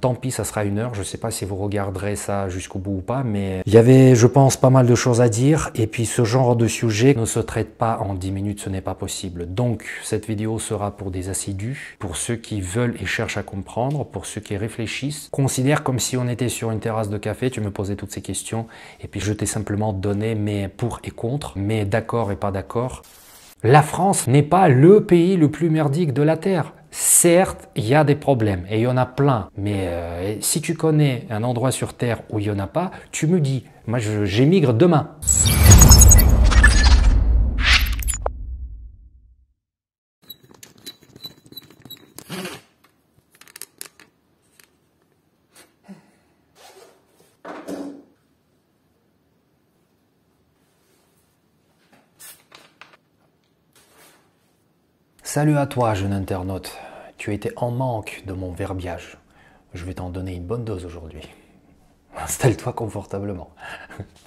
Tant pis, ça sera 1 heure. Je ne sais pas si vous regarderez ça jusqu'au bout ou pas, mais il y avait, je pense, pas mal de choses à dire. Et puis ce genre de sujet ne se traite pas en 10 minutes, ce n'est pas possible. Donc cette vidéo sera pour des assidus, pour ceux qui veulent et cherchent à comprendre, pour ceux qui réfléchissent. Considère comme si on était sur une terrasse de café, tu me posais toutes ces questions et puis je t'ai simplement donné mes pour et contre, mes d'accord et pas d'accord. La France n'est pas le pays le plus merdique de la Terre. Certes, il y a des problèmes et il y en a plein. Mais si tu connais un endroit sur Terre où il n'y en a pas, tu me dis. Moi, j'émigre demain. Salut à toi, jeune internaute. Tu étais en manque de mon verbiage. Je vais t'en donner une bonne dose aujourd'hui. Installe-toi confortablement.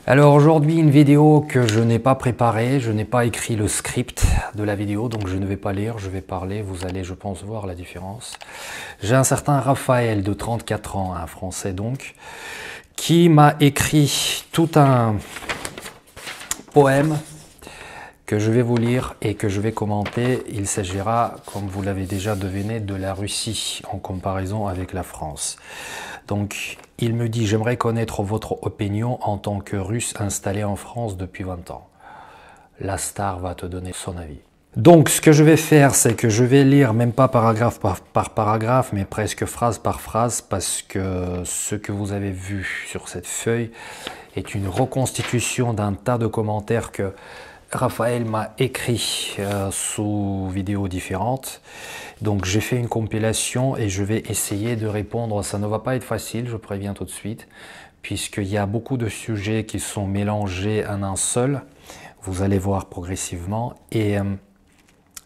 Alors aujourd'hui, une vidéo que je n'ai pas préparée. Je n'ai pas écrit le script de la vidéo, donc je ne vais pas lire, je vais parler. Vous allez, je pense, voir la différence. J'ai un certain Raphaël de 34 ans, un Français donc, qui m'a écrit tout un poème que je vais vous lire et que je vais commenter. Il s'agira, comme vous l'avez déjà deviné, de la Russie en comparaison avec la France. Donc, il me dit « J'aimerais connaître votre opinion en tant que Russe installé en France depuis 20 ans. » La star va te donner son avis. Donc, ce que je vais faire, c'est que je vais lire, même pas paragraphe par paragraphe, mais presque phrase par phrase, parce que ce que vous avez vu sur cette feuille est une reconstitution d'un tas de commentaires que Raphaël m'a écrit sous vidéos différentes. Donc j'ai fait une compilation et je vais essayer de répondre. Ça ne va pas être facile, je préviens tout de suite, puisqu'il y a beaucoup de sujets qui sont mélangés en un seul. Vous allez voir progressivement. Et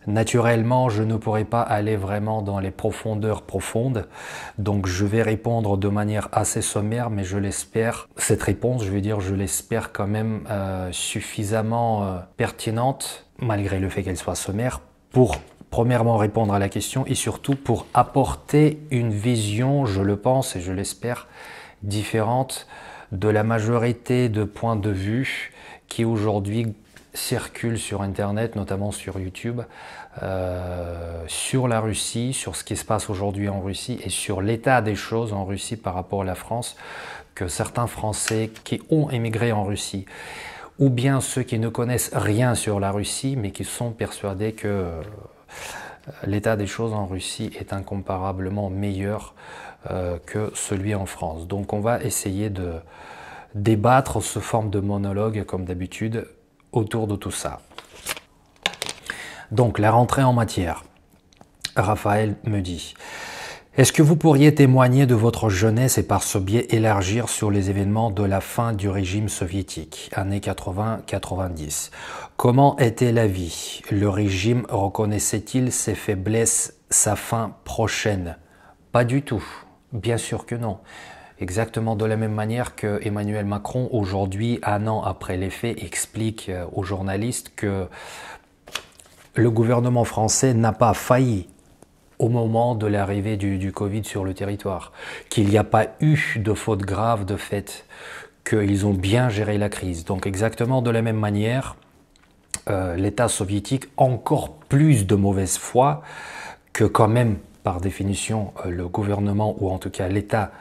naturellement, je ne pourrai pas aller vraiment dans les profondeurs profondes. Donc je vais répondre de manière assez sommaire, mais je l'espère. Cette réponse, je veux dire, je l'espère quand même suffisamment pertinente, malgré le fait qu'elle soit sommaire, pour premièrement répondre à la question et surtout pour apporter une vision, je le pense et je l'espère, différente de la majorité de points de vue qui aujourd'hui circulent sur Internet, notamment sur YouTube, sur la Russie, sur ce qui se passe aujourd'hui en Russie et sur l'état des choses en Russie par rapport à la France, que certains Français qui ont émigré en Russie, ou bien ceux qui ne connaissent rien sur la Russie, mais qui sont persuadés que l'état des choses en Russie est incomparablement meilleur que celui en France. Donc on va essayer de débattre sous forme de monologue, comme d'habitude, autour de tout ça. Donc la rentrée en matière. Raphaël me dit: est-ce que vous pourriez témoigner de votre jeunesse et par ce biais élargir sur les événements de la fin du régime soviétique, années 80-90? Comment était la vie? Le régime reconnaissait-il ses faiblesses, sa fin prochaine? Pas du tout, bien sûr que non. Exactement de la même manière que Emmanuel Macron, aujourd'hui, 1 an après les faits, explique aux journalistes que le gouvernement français n'a pas failli au moment de l'arrivée du Covid sur le territoire, qu'il n'y a pas eu de faute grave de fait, qu'ils ont bien géré la crise. Donc exactement de la même manière, l'État soviétique, encore plus de mauvaise foi que quand même, par définition, le gouvernement ou en tout cas l'État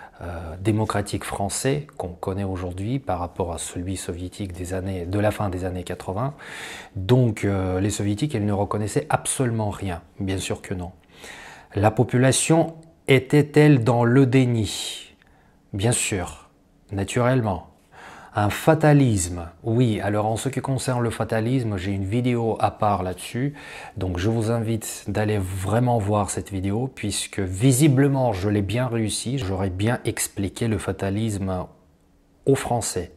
démocratique français qu'on connaît aujourd'hui par rapport à celui soviétique de la fin des années 80. Donc les soviétiques, ils ne reconnaissaient absolument rien, bien sûr que non. La population était-elle dans le déni? Bien sûr, naturellement. Un fatalisme, oui. Alors en ce qui concerne le fatalisme, j'ai une vidéo à part là-dessus. Donc je vous invite d'aller vraiment voir cette vidéo puisque visiblement je l'ai bien réussi. J'aurais bien expliqué le fatalisme aux Français.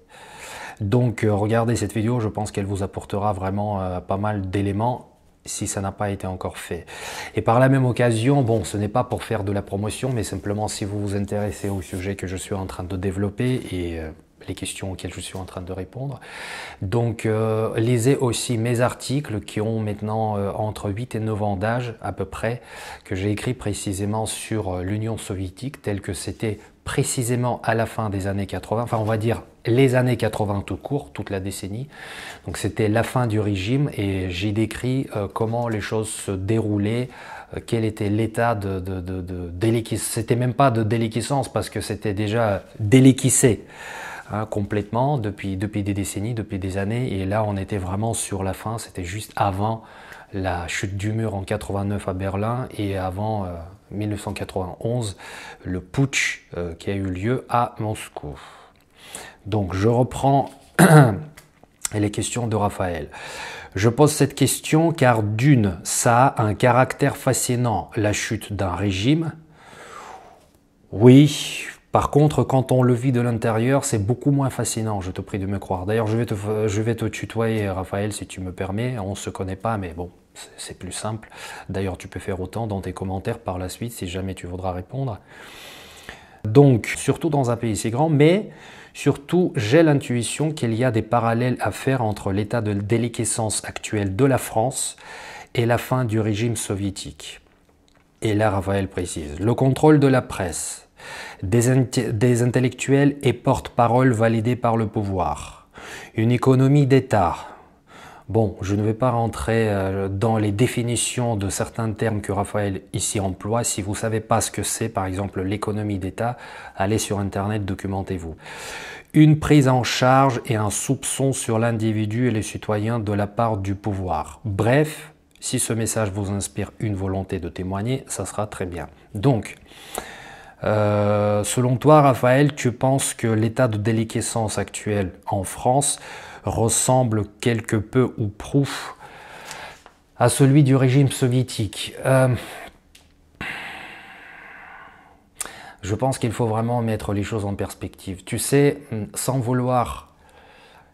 Donc regardez cette vidéo, je pense qu'elle vous apportera vraiment pas mal d'éléments si ça n'a pas été encore fait. Et par la même occasion, bon, ce n'est pas pour faire de la promotion, mais simplement si vous vous intéressez au sujet que je suis en train de développer et les questions auxquelles je suis en train de répondre. Donc, lisez aussi mes articles qui ont maintenant entre 8 et 9 ans d'âge à peu près, que j'ai écrit précisément sur l'Union soviétique, tel que c'était précisément à la fin des années 80, enfin on va dire les années 80 tout court, toute la décennie. Donc c'était la fin du régime et j'ai décrit comment les choses se déroulaient, quel était l'état de déliquescence. C'était même pas de déliquescence parce que c'était déjà déliquescé complètement depuis des décennies, depuis des années. Et là on était vraiment sur la fin, c'était juste avant la chute du mur en 89 à Berlin et avant 1991, le putsch qui a eu lieu à Moscou. Donc je reprends les questions de Raphaël. Je pose cette question car d'une, ça a un caractère fascinant, la chute d'un régime. Oui, par contre, quand on le vit de l'intérieur, c'est beaucoup moins fascinant, je te prie de me croire. D'ailleurs, je vais te tutoyer, Raphaël, si tu me permets. On ne se connaît pas, mais bon, c'est plus simple. D'ailleurs, tu peux faire autant dans tes commentaires par la suite, si jamais tu voudras répondre. Donc, surtout dans un pays si grand, mais surtout, j'ai l'intuition qu'il y a des parallèles à faire entre l'état de déliquescence actuel de la France et la fin du régime soviétique. Et là, Raphaël précise, le contrôle de la presse, des intellectuels et porte-parole validés par le pouvoir, une économie d'État. Bon, je ne vais pas rentrer dans les définitions de certains termes que Raphaël ici emploie. Si vous ne savez pas ce que c'est, par exemple, l'économie d'État, allez sur Internet, documentez-vous. Une prise en charge et un soupçon sur l'individu et les citoyens de la part du pouvoir. Bref, si ce message vous inspire une volonté de témoigner, ça sera très bien. Donc, selon toi, Raphaël, tu penses que l'état de déliquescence actuel en France ressemble quelque peu ou prou à celui du régime soviétique. Je pense qu'il faut vraiment mettre les choses en perspective. Tu sais, sans vouloir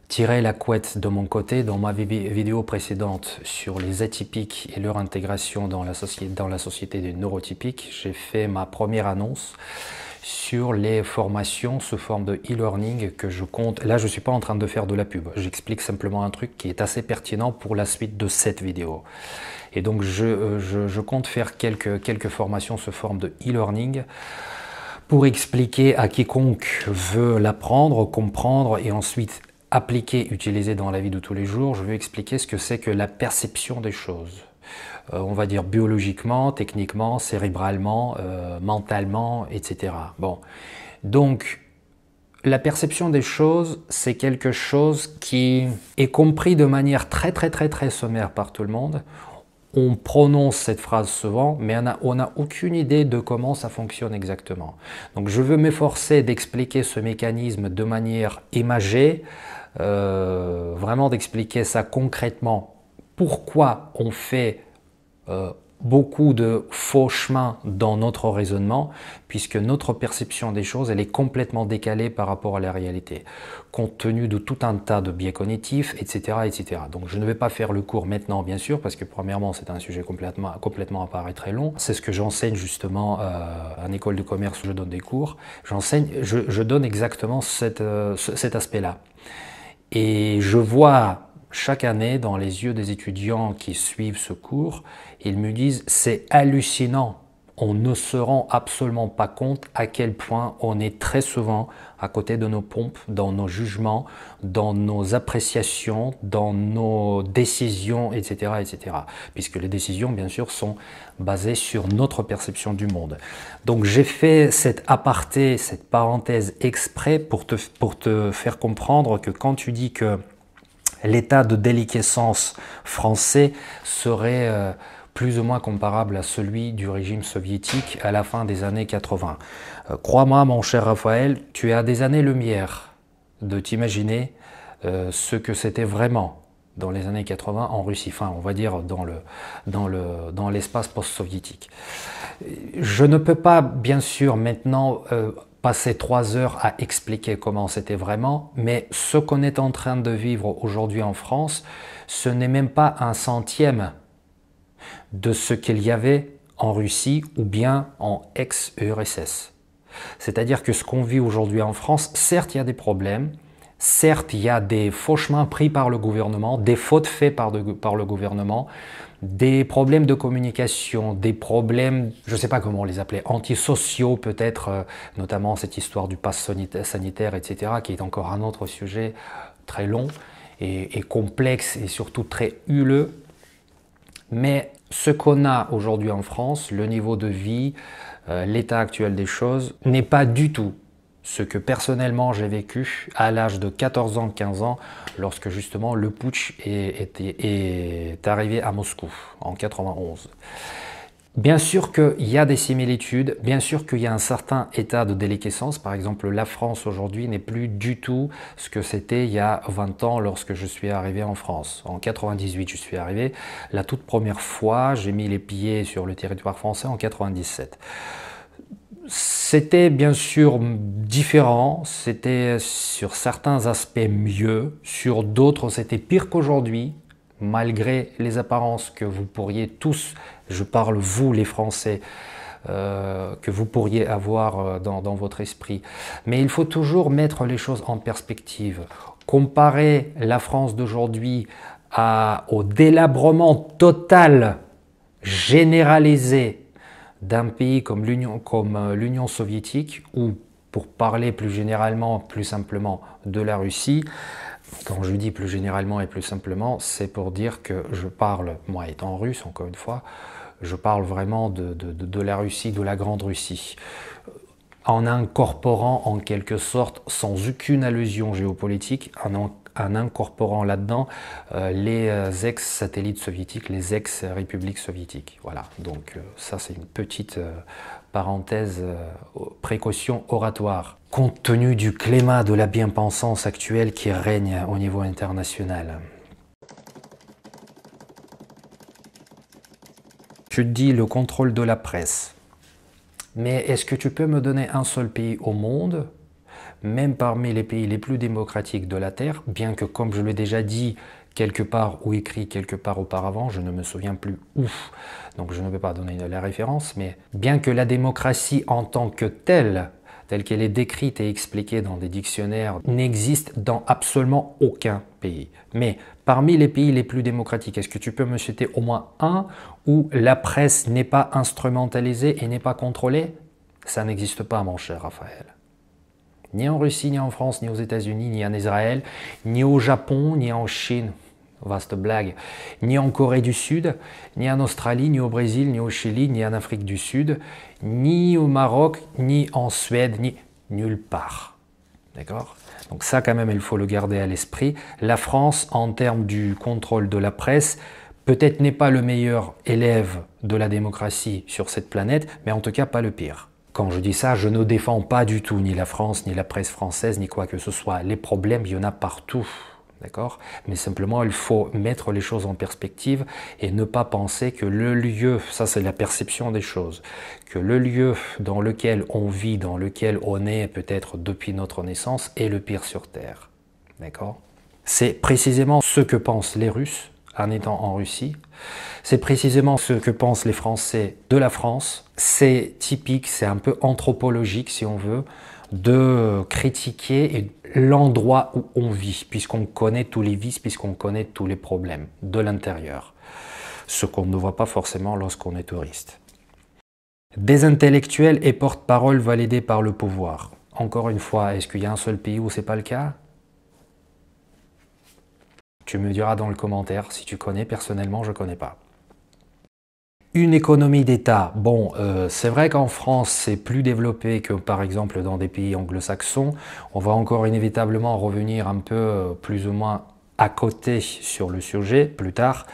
tirer la couette de mon côté, dans ma vidéo précédente sur les atypiques et leur intégration dans la société des neurotypiques, j'ai fait ma première annonce sur les formations sous forme de e-learning que je compte. Là, je ne suis pas en train de faire de la pub. J'explique simplement un truc qui est assez pertinent pour la suite de cette vidéo. Et donc, je compte faire quelques formations sous forme de e-learning pour expliquer à quiconque veut l'apprendre, comprendre et ensuite appliquer, utiliser dans la vie de tous les jours. Je vais expliquer ce que c'est que la perception des choses. On va dire biologiquement, techniquement, cérébralement, mentalement, etc. Bon, donc la perception des choses, c'est quelque chose qui est compris de manière très sommaire par tout le monde. On prononce cette phrase souvent, mais on n'a aucune idée de comment ça fonctionne exactement. Donc je veux m'efforcer d'expliquer ce mécanisme de manière imagée, vraiment d'expliquer ça concrètement. Pourquoi on fait beaucoup de faux chemins dans notre raisonnement, puisque notre perception des choses, elle est complètement décalée par rapport à la réalité, compte tenu de tout un tas de biais cognitifs, etc., etc. Donc je ne vais pas faire le cours maintenant, bien sûr, parce que premièrement, c'est un sujet complètement à part et très long. C'est ce que j'enseigne justement en école de commerce où je donne des cours. Je donne exactement cet aspect-là. Et je vois chaque année, dans les yeux des étudiants qui suivent ce cours, ils me disent « c'est hallucinant, on ne se rend absolument pas compte à quel point on est très souvent à côté de nos pompes, dans nos jugements, dans nos appréciations, dans nos décisions, etc. etc. » Puisque les décisions, bien sûr, sont basées sur notre perception du monde. Donc j'ai fait cet aparté, cette parenthèse exprès pour te faire comprendre que quand tu dis que l'état de déliquescence français serait plus ou moins comparable à celui du régime soviétique à la fin des années 80. Crois-moi, mon cher Raphaël, tu es à des années-lumière de t'imaginer ce que c'était vraiment dans les années 80 en Russie, enfin on va dire dans l'espace post-soviétique. Je ne peux pas, bien sûr, maintenant passer 3 heures à expliquer comment c'était vraiment, mais ce qu'on est en train de vivre aujourd'hui en France, ce n'est même pas un centième de ce qu'il y avait en Russie ou bien en ex-URSS. C'est-à-dire que ce qu'on vit aujourd'hui en France, certes il y a des problèmes, Certes, il y a des faux chemins pris par le gouvernement, des fautes faites par le gouvernement, des problèmes de communication, des problèmes, je ne sais pas comment on les appelait, antisociaux peut-être, notamment cette histoire du pass sanitaire, etc., qui est encore un autre sujet très long et complexe et surtout très huileux. Mais ce qu'on a aujourd'hui en France, le niveau de vie, l'état actuel des choses, n'est pas du tout ce que personnellement j'ai vécu à l'âge de 14 ans, 15 ans, lorsque justement le putsch est arrivé à Moscou en 91. Bien sûr qu'il y a des similitudes, bien sûr qu'il y a un certain état de déliquescence. Par exemple, la France aujourd'hui n'est plus du tout ce que c'était il y a 20 ans lorsque je suis arrivé en France. En 98, je suis arrivé. La toute première fois, j'ai mis les pieds sur le territoire français en 97. C'était bien sûr différent, c'était sur certains aspects mieux, sur d'autres c'était pire qu'aujourd'hui, malgré les apparences que vous pourriez tous, je parle vous les Français, que vous pourriez avoir dans votre esprit. Mais il faut toujours mettre les choses en perspective. Comparer la France d'aujourd'hui au délabrement total, généralisé, d'un pays comme l'Union soviétique, ou pour parler plus généralement, plus simplement de la Russie. Quand je dis plus généralement et plus simplement, c'est pour dire que je parle, moi étant russe encore une fois, je parle vraiment de la Russie, de la Grande Russie, en incorporant en quelque sorte, sans aucune allusion géopolitique, en incorporant là-dedans les ex-satellites soviétiques, les ex-républiques soviétiques. Voilà, donc ça c'est une petite parenthèse, précaution oratoire. Compte tenu du climat de la bien-pensance actuelle qui règne au niveau international. Tu dis le contrôle de la presse. Mais est-ce que tu peux me donner un seul pays au monde, même parmi les pays les plus démocratiques de la Terre, bien que, comme je l'ai déjà dit quelque part ou écrit quelque part auparavant, je ne me souviens plus où, donc je ne peux pas donner la référence, mais bien que la démocratie en tant que telle qu'elle est décrite et expliquée dans des dictionnaires, n'existe dans absolument aucun pays. Mais parmi les pays les plus démocratiques, est-ce que tu peux me citer au moins un où la presse n'est pas instrumentalisée et n'est pas contrôlée? Ça n'existe pas, mon cher Raphaël. Ni en Russie, ni en France, ni aux États-Unis, ni en Israël, ni au Japon, ni en Chine. Vaste blague. Ni en Corée du Sud, ni en Australie, ni au Brésil, ni au Chili, ni en Afrique du Sud, ni au Maroc, ni en Suède, ni nulle part. D'accord? Donc ça, quand même, il faut le garder à l'esprit. La France, en termes du contrôle de la presse, peut-être n'est pas le meilleur élève de la démocratie sur cette planète, mais en tout cas pas le pire. Quand je dis ça, je ne défends pas du tout ni la France, ni la presse française, ni quoi que ce soit. Les problèmes, il y en a partout. D'accord? Mais simplement, il faut mettre les choses en perspective et ne pas penser que le lieu, ça c'est la perception des choses, que le lieu dans lequel on vit, dans lequel on est peut-être depuis notre naissance, est le pire sur Terre. D'accord? C'est précisément ce que pensent les Russes en étant en Russie. C'est précisément ce que pensent les Français de la France. C'est typique, c'est un peu anthropologique si on veut, de critiquer l'endroit où on vit, puisqu'on connaît tous les vices, puisqu'on connaît tous les problèmes de l'intérieur, ce qu'on ne voit pas forcément lorsqu'on est touriste. Des intellectuels et porte-parole validés par le pouvoir. Encore une fois, est-ce qu'il y a un seul pays où ce n'est pas le cas? Tu me diras dans le commentaire si tu connais. Personnellement, je ne connais pas. Une économie d'État, bon, c'est vrai qu'en France, c'est plus développé que par exemple dans des pays anglo-saxons. On va encore inévitablement revenir un peu plus ou moins à côté sur le sujet plus tard.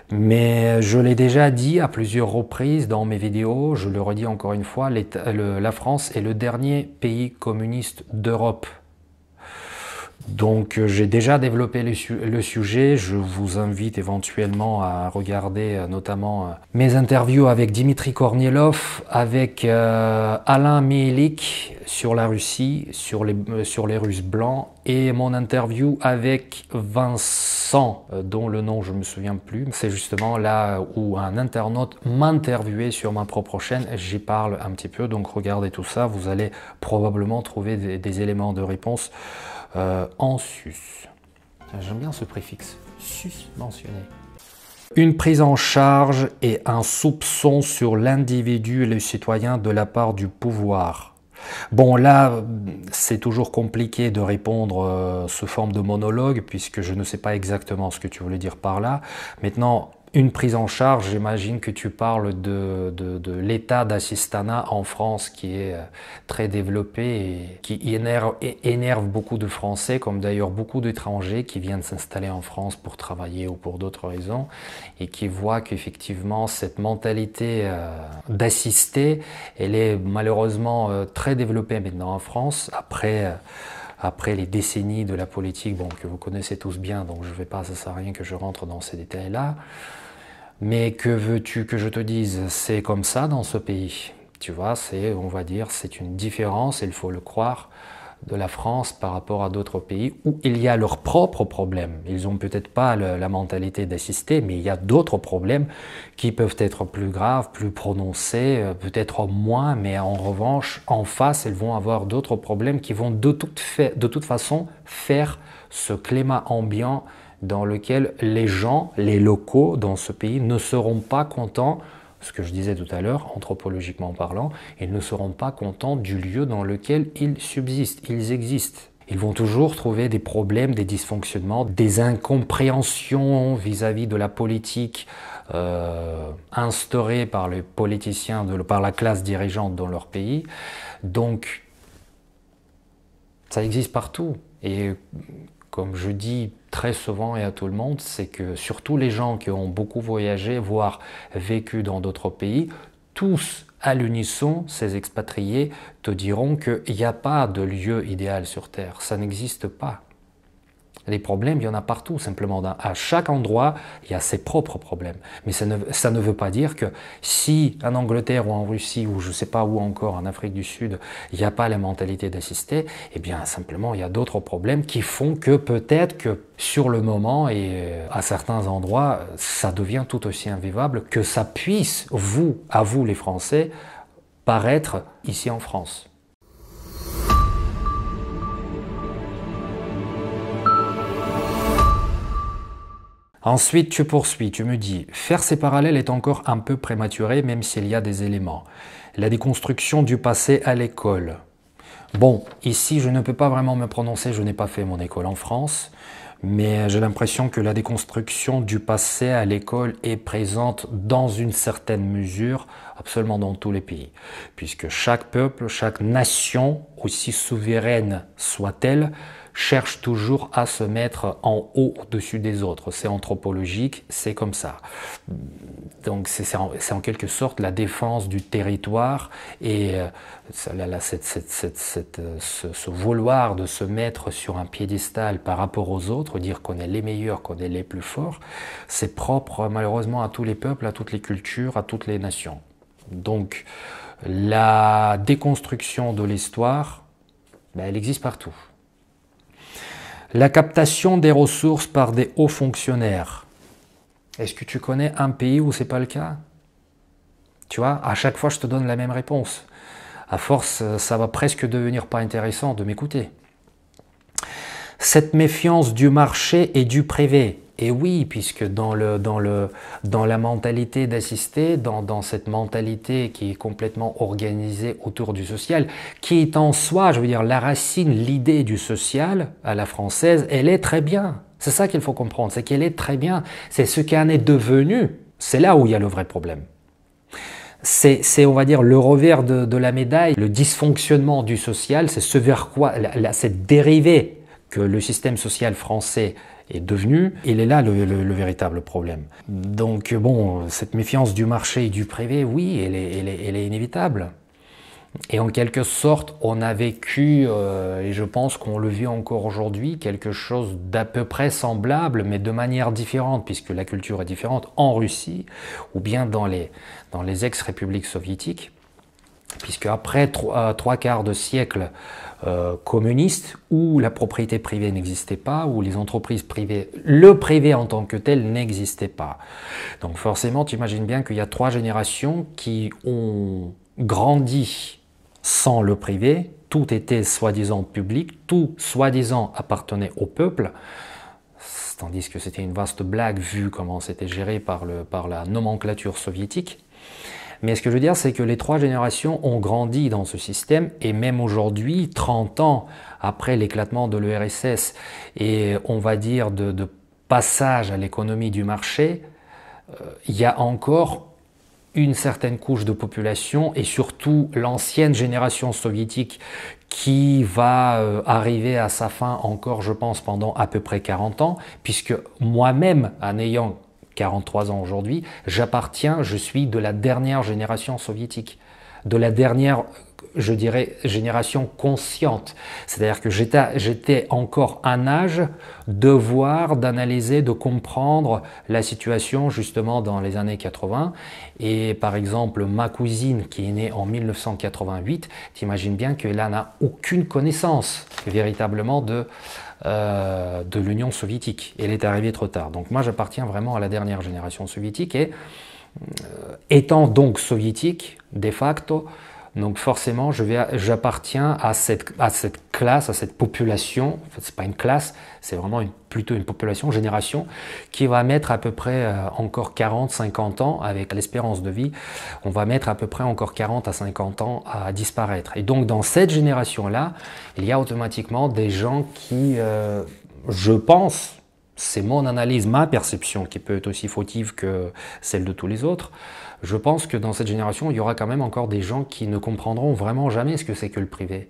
Mais je l'ai déjà dit à plusieurs reprises dans mes vidéos, je le redis encore une fois, la France est le dernier pays communiste d'Europe. Donc j'ai déjà développé le sujet, je vous invite éventuellement à regarder notamment mes interviews avec Dimitri Kornielov, avec Alain Mihelik sur la Russie, sur les Russes blancs, et mon interview avec Vincent, dont le nom je ne me souviens plus. C'est justement là où un internaute m'interviewait sur ma propre chaîne, j'y parle un petit peu, donc regardez tout ça, vous allez probablement trouver des éléments de réponse en sus. J'aime bien ce préfixe, susmentionné. Une prise en charge et un soupçon sur l'individu et le citoyen de la part du pouvoir. Bon, là, c'est toujours compliqué de répondre sous forme de monologue, puisque je ne sais pas exactement ce que tu voulais dire par là. Maintenant, une prise en charge, j'imagine que tu parles de l'état d'assistanat en France qui est très développé et qui énerve beaucoup de Français, comme d'ailleurs beaucoup d'étrangers qui viennent s'installer en France pour travailler ou pour d'autres raisons, et qui voient qu'effectivement cette mentalité d'assister, elle est malheureusement très développée maintenant en France, après les décennies de la politique, bon, que vous connaissez tous bien, donc je ne vais pas, ça sert à rien que je rentre dans ces détails-là. Mais que veux-tu que je te dise? C'est comme ça dans ce pays. Tu vois, on va dire, c'est une différence, il faut le croire, de la France par rapport à d'autres pays où il y a leurs propres problèmes. Ils n'ont peut-être pas la mentalité d'assister, mais il y a d'autres problèmes qui peuvent être plus graves, plus prononcés, peut-être moins, mais en revanche, en face, ils vont avoir d'autres problèmes qui vont de toute façon faire ce climat ambiant dans lequel les gens, les locaux dans ce pays ne seront pas contents, ce que je disais tout à l'heure, anthropologiquement parlant, ils ne seront pas contents du lieu dans lequel ils subsistent, ils existent. Ils vont toujours trouver des problèmes, des dysfonctionnements, des incompréhensions vis-à-vis de la politique instaurée par les politiciens, par la classe dirigeante dans leur pays. Donc, ça existe partout. Et comme je dis très souvent et à tout le monde, c'est que surtout les gens qui ont beaucoup voyagé, voire vécu dans d'autres pays, tous à l'unisson, ces expatriés te diront qu'il n'y a pas de lieu idéal sur Terre. Ça n'existe pas. Les problèmes, il y en a partout, simplement. À chaque endroit, il y a ses propres problèmes. Mais ça ne veut pas dire que si en Angleterre ou en Russie, ou je ne sais pas où encore, en Afrique du Sud, il n'y a pas la mentalité d'assister, eh bien, simplement, il y a d'autres problèmes qui font que peut-être que sur le moment et à certains endroits, ça devient tout aussi invivable que ça puisse, à vous les Français, paraître ici en France. Ensuite, tu poursuis, tu me dis, faire ces parallèles est encore un peu prématuré, même s'il y a des éléments. La déconstruction du passé à l'école. Bon, ici, je ne peux pas vraiment me prononcer, je n'ai pas fait mon école en France, mais j'ai l'impression que la déconstruction du passé à l'école est présente dans une certaine mesure, absolument dans tous les pays, puisque chaque peuple, chaque nation, aussi souveraine soit-elle, cherche toujours à se mettre en haut au-dessus des autres. C'est anthropologique, c'est comme ça. Donc c'est en quelque sorte la défense du territoire et ce vouloir de se mettre sur un piédestal par rapport aux autres, dire qu'on est les meilleurs, qu'on est les plus forts, c'est propre malheureusement à tous les peuples, à toutes les cultures, à toutes les nations. Donc la déconstruction de l'histoire, elle existe partout. La captation des ressources par des hauts fonctionnaires. Est-ce que tu connais un pays où ce n'est pas le cas? Tu vois, à chaque fois, je te donne la même réponse. À force, ça va presque devenir pas intéressant de m'écouter. Cette méfiance du marché et du privé. Et oui, puisque dans la mentalité d'assister, dans cette mentalité qui est complètement organisée autour du social, qui est en soi, je veux dire, la racine, l'idée du social à la française, elle est très bien. C'est ça qu'il faut comprendre, c'est qu'elle est très bien. C'est ce qu'elle est devenue. C'est là où il y a le vrai problème. C'est, on va dire, le revers de la médaille, le dysfonctionnement du social, c'est ce vers quoi, cette dérivée que le système social français est devenu, il est là le véritable problème. Donc bon, cette méfiance du marché et du privé, oui, elle est inévitable. Et en quelque sorte, on a vécu, et je pense qu'on le vit encore aujourd'hui, quelque chose d'à peu près semblable, mais de manière différente, puisque la culture est différente, en Russie, ou bien dans les ex-républiques soviétiques, puisque après trois quarts de siècle communiste, où la propriété privée n'existait pas, où les entreprises privées, le privé en tant que tel n'existait pas. Donc forcément, tu imagines bien qu'il y a 3 générations qui ont grandi sans le privé, tout était soi-disant public, tout soi-disant appartenait au peuple, tandis que c'était une vaste blague vu comment c'était géré par la nomenclature soviétique. Mais ce que je veux dire, c'est que les 3 générations ont grandi dans ce système, et même aujourd'hui, 30 ans après l'éclatement de l'URSS et on va dire de passage à l'économie du marché, il y a encore une certaine couche de population, et surtout l'ancienne génération soviétique qui va arriver à sa fin encore, je pense, pendant à peu près 40 ans, puisque moi-même, en ayant 43 ans aujourd'hui, je suis de la dernière génération soviétique, de la dernière, je dirais, génération consciente. C'est-à-dire que j'étais encore en âge de voir, d'analyser, de comprendre la situation justement dans les années 80. Et par exemple, ma cousine qui est née en 1988, t'imagines bien qu'elle n'a aucune connaissance véritablement de l'Union soviétique. Elle est arrivée trop tard. Donc moi, j'appartiens vraiment à la dernière génération soviétique, et étant donc soviétique, de facto, donc forcément, j'appartiens à cette classe, à cette population. En fait, c'est pas une classe, c'est vraiment plutôt une population, génération, qui va mettre à peu près encore 40, 50 ans, avec l'espérance de vie, on va mettre à peu près encore 40 à 50 ans à disparaître. Et donc, dans cette génération-là, il y a automatiquement des gens qui, je pense, c'est mon analyse, ma perception, qui peut être aussi fautive que celle de tous les autres. Je pense que dans cette génération, il y aura quand même encore des gens qui ne comprendront vraiment jamais ce que c'est que le privé.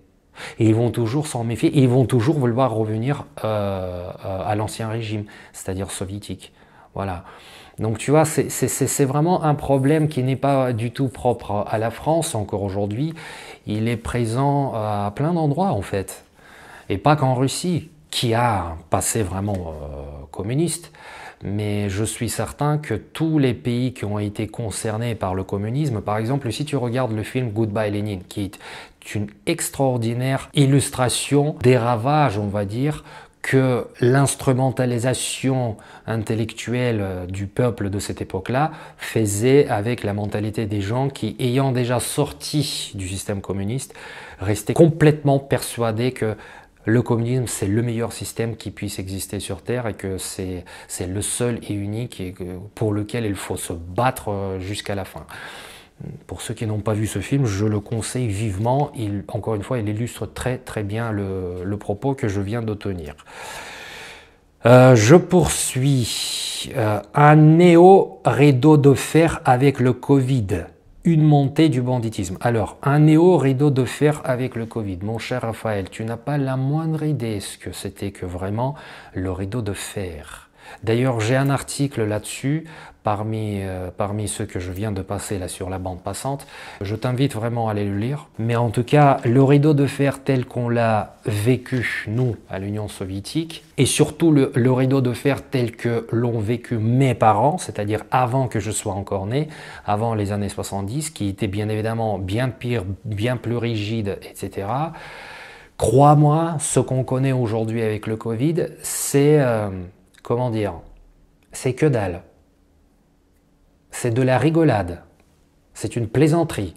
Et ils vont toujours s'en méfier, et ils vont toujours vouloir revenir à l'ancien régime, c'est-à-dire soviétique. Voilà. Donc tu vois, c'est vraiment un problème qui n'est pas du tout propre à la France encore aujourd'hui. Il est présent à plein d'endroits en fait, et pas qu'en Russie, qui a un passé vraiment communiste. Mais je suis certain que tous les pays qui ont été concernés par le communisme, par exemple, si tu regardes le film Goodbye Lénine, qui est une extraordinaire illustration des ravages, on va dire, que l'instrumentalisation intellectuelle du peuple de cette époque-là faisait avec la mentalité des gens qui, ayant déjà sorti du système communiste, restaient complètement persuadés que le communisme, c'est le meilleur système qui puisse exister sur Terre, et que c'est le seul et unique et pour lequel il faut se battre jusqu'à la fin. Pour ceux qui n'ont pas vu ce film, je le conseille vivement. Encore une fois, il illustre très très bien le propos que je viens de tenir. Je poursuis. Un néo-rideau de fer avec le Covid. Une montée du banditisme. Alors, un néo-rideau de fer avec le Covid. Mon cher Raphaël, tu n'as pas la moindre idée ce que c'était que vraiment le rideau de fer. D'ailleurs, j'ai un article là-dessus, parmi ceux que je viens de passer là sur la bande passante. Je t'invite vraiment à aller le lire. Mais en tout cas, le rideau de fer tel qu'on l'a vécu, nous, à l'Union soviétique, et surtout le rideau de fer tel que l'ont vécu mes parents, c'est-à-dire avant que je sois encore né, avant les années 70, qui était bien évidemment bien pire, bien plus rigide, etc. Crois-moi, ce qu'on connaît aujourd'hui avec le Covid, c'est, comment dire, c'est que dalle. C'est de la rigolade. C'est une plaisanterie.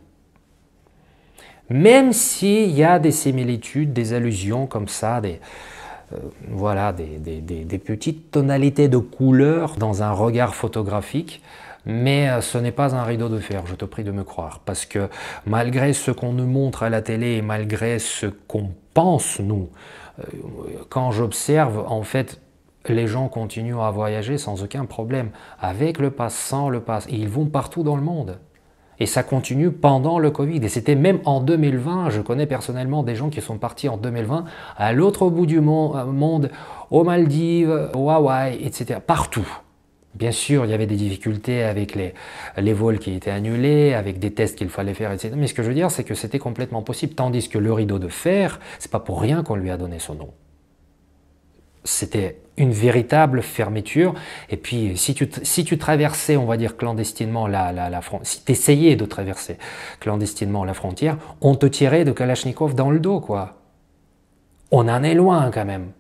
Même s'il y a des similitudes, des allusions comme ça, voilà, des petites tonalités de couleurs dans un regard photographique, mais ce n'est pas un rideau de fer, je te prie de me croire. Parce que malgré ce qu'on nous montre à la télé et malgré ce qu'on pense, nous, quand j'observe, en fait, les gens continuent à voyager sans aucun problème, avec le pass, sans le pass, et ils vont partout dans le monde. Et ça continue pendant le Covid. Et c'était même en 2020, je connais personnellement des gens qui sont partis en 2020 à l'autre bout du monde, aux Maldives, au Hawaï, etc. Partout. Bien sûr, il y avait des difficultés avec les vols qui étaient annulés, avec des tests qu'il fallait faire, etc. Mais ce que je veux dire, c'est que c'était complètement possible. Tandis que le rideau de fer, c'est pas pour rien qu'on lui a donné ce nom. C'était une véritable fermeture. Et puis, si tu traversais, on va dire, clandestinement la frontière, si tu essayais de traverser clandestinement la frontière, on te tirait de Kalachnikov dans le dos, quoi. On en est loin, quand même.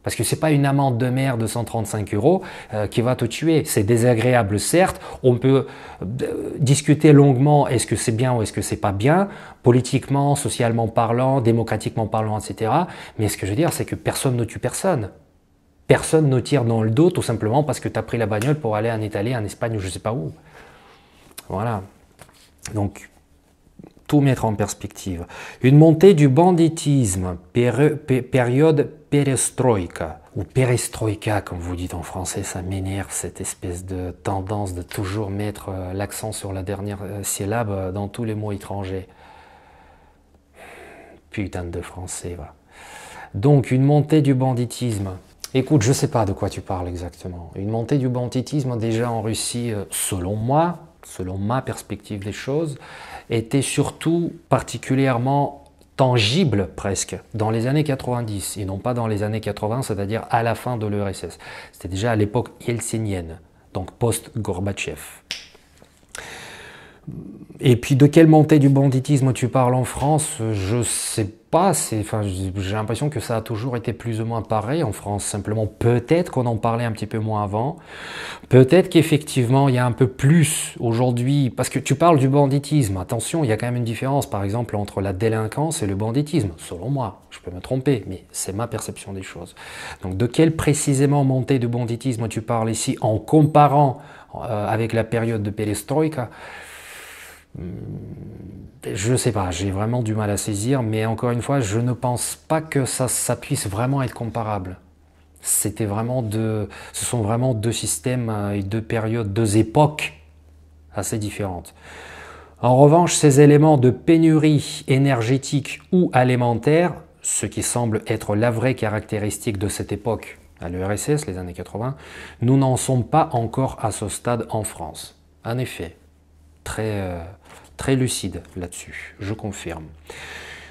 Parce que ce n'est pas une amende de mer de 135 € qui va te tuer. C'est désagréable, certes. On peut discuter longuement, est-ce que c'est bien ou est-ce que c'est pas bien, politiquement, socialement parlant, démocratiquement parlant, etc. Mais ce que je veux dire, c'est que personne ne tue personne. Personne ne tire dans le dos tout simplement parce que tu as pris la bagnole pour aller en Italie, en Espagne ou je ne sais pas où. Voilà. Donc, tout mettre en perspective. Une montée du banditisme, période perestroïka, ou perestroïka comme vous dites en français, ça m'énerve cette espèce de tendance de toujours mettre l'accent sur la dernière syllabe dans tous les mots étrangers. Putain de français, va. Donc, une montée du banditisme. Écoute, je ne sais pas de quoi tu parles exactement. Une montée du banditisme déjà en Russie, selon moi, selon ma perspective des choses, était surtout particulièrement tangible presque dans les années 90 et non pas dans les années 80, c'est-à-dire à la fin de l'URSS. C'était déjà à l'époque yeltsinienne, donc post-Gorbatchev. Et puis de quelle montée du banditisme tu parles en France? Je sais pas, j'ai l'impression que ça a toujours été plus ou moins pareil en France. Simplement, peut-être qu'on en parlait un petit peu moins avant. Peut-être qu'effectivement, il y a un peu plus aujourd'hui, parce que tu parles du banditisme. Attention, il y a quand même une différence, par exemple, entre la délinquance et le banditisme. Selon moi, je peux me tromper, mais c'est ma perception des choses. Donc, de quelle précisément montée de banditisme tu parles ici en comparant avec la période de perestroïka? Je ne sais pas, j'ai vraiment du mal à saisir, mais encore une fois, je ne pense pas que ça puisse vraiment être comparable. C'était vraiment ce sont vraiment deux systèmes et deux périodes, deux époques assez différentes. En revanche, ces éléments de pénurie énergétique ou alimentaire, ce qui semble être la vraie caractéristique de cette époque à l'URSS, les années 80, nous n'en sommes pas encore à ce stade en France. En effet, très lucide là-dessus, je confirme.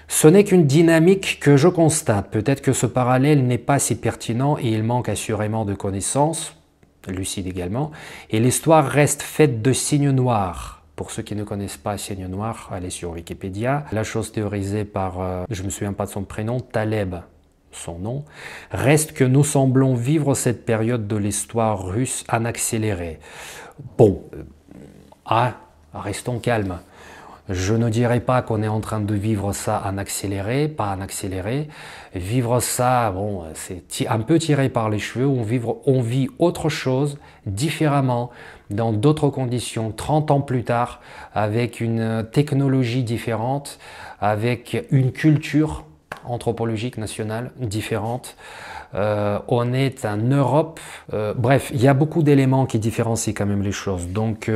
Ce n'est qu'une dynamique que je constate. Peut-être que ce parallèle n'est pas si pertinent et il manque assurément de connaissances, lucide également, et l'histoire reste faite de signes noirs. Pour ceux qui ne connaissent pas Signe Noir, allez sur Wikipédia. La chose théorisée par, je ne me souviens pas de son prénom, Taleb, son nom, reste que nous semblons vivre cette période de l'histoire russe en accéléré. Bon, restons calmes. Je ne dirais pas qu'on est en train de vivre ça en accéléré, pas en accéléré. Vivre ça, bon, c'est un peu tiré par les cheveux. On vit autre chose, différemment, dans d'autres conditions, 30 ans plus tard, avec une technologie différente, avec une culture anthropologique nationale différente. On est en Europe, bref, il y a beaucoup d'éléments qui différencient quand même les choses. Donc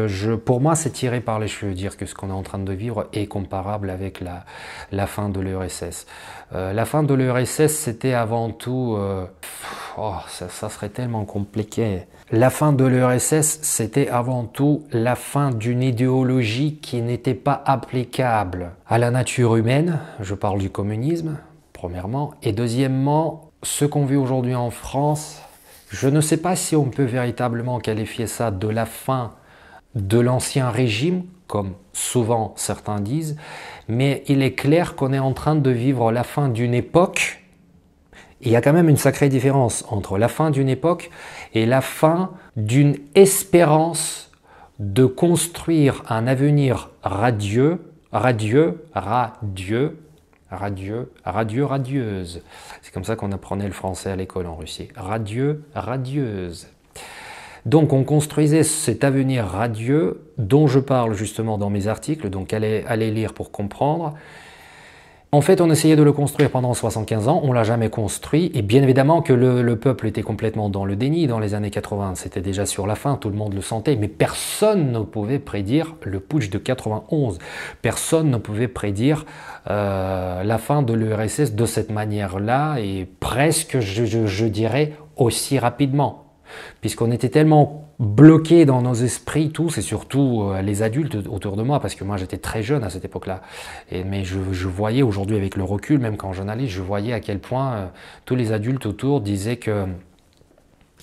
pour moi, c'est tiré par les cheveux dire que ce qu'on est en train de vivre est comparable avec la fin de l'URSS. La fin de l'URSS, c'était avant tout... ça serait tellement compliqué. La fin de l'URSS, c'était avant tout la fin d'une idéologie qui n'était pas applicable à la nature humaine. Je parle du communisme, premièrement. Et deuxièmement, ce qu'on vit aujourd'hui en France, je ne sais pas si on peut véritablement qualifier ça de la fin de l'ancien régime, comme souvent certains disent, mais il est clair qu'on est en train de vivre la fin d'une époque. Il y a quand même une sacrée différence entre la fin d'une époque et la fin d'une espérance de construire un avenir radieuse. C'est comme ça qu'on apprenait le français à l'école en Russie. Radieuse. Donc on construisait cet avenir radieux dont je parle justement dans mes articles, donc allez lire pour comprendre. En fait, on essayait de le construire pendant 75 ans, on ne l'a jamais construit, et bien évidemment que le peuple était complètement dans le déni dans les années 80, c'était déjà sur la fin, tout le monde le sentait, mais personne ne pouvait prédire le putsch de 91, personne ne pouvait prédire la fin de l'URSS de cette manière-là, et presque, je dirais, aussi rapidement. Puisqu'on était tellement bloqués dans nos esprits tous, et surtout les adultes autour de moi, parce que moi j'étais très jeune à cette époque-là, mais je voyais aujourd'hui avec le recul, même quand journaliste, je voyais à quel point tous les adultes autour disaient que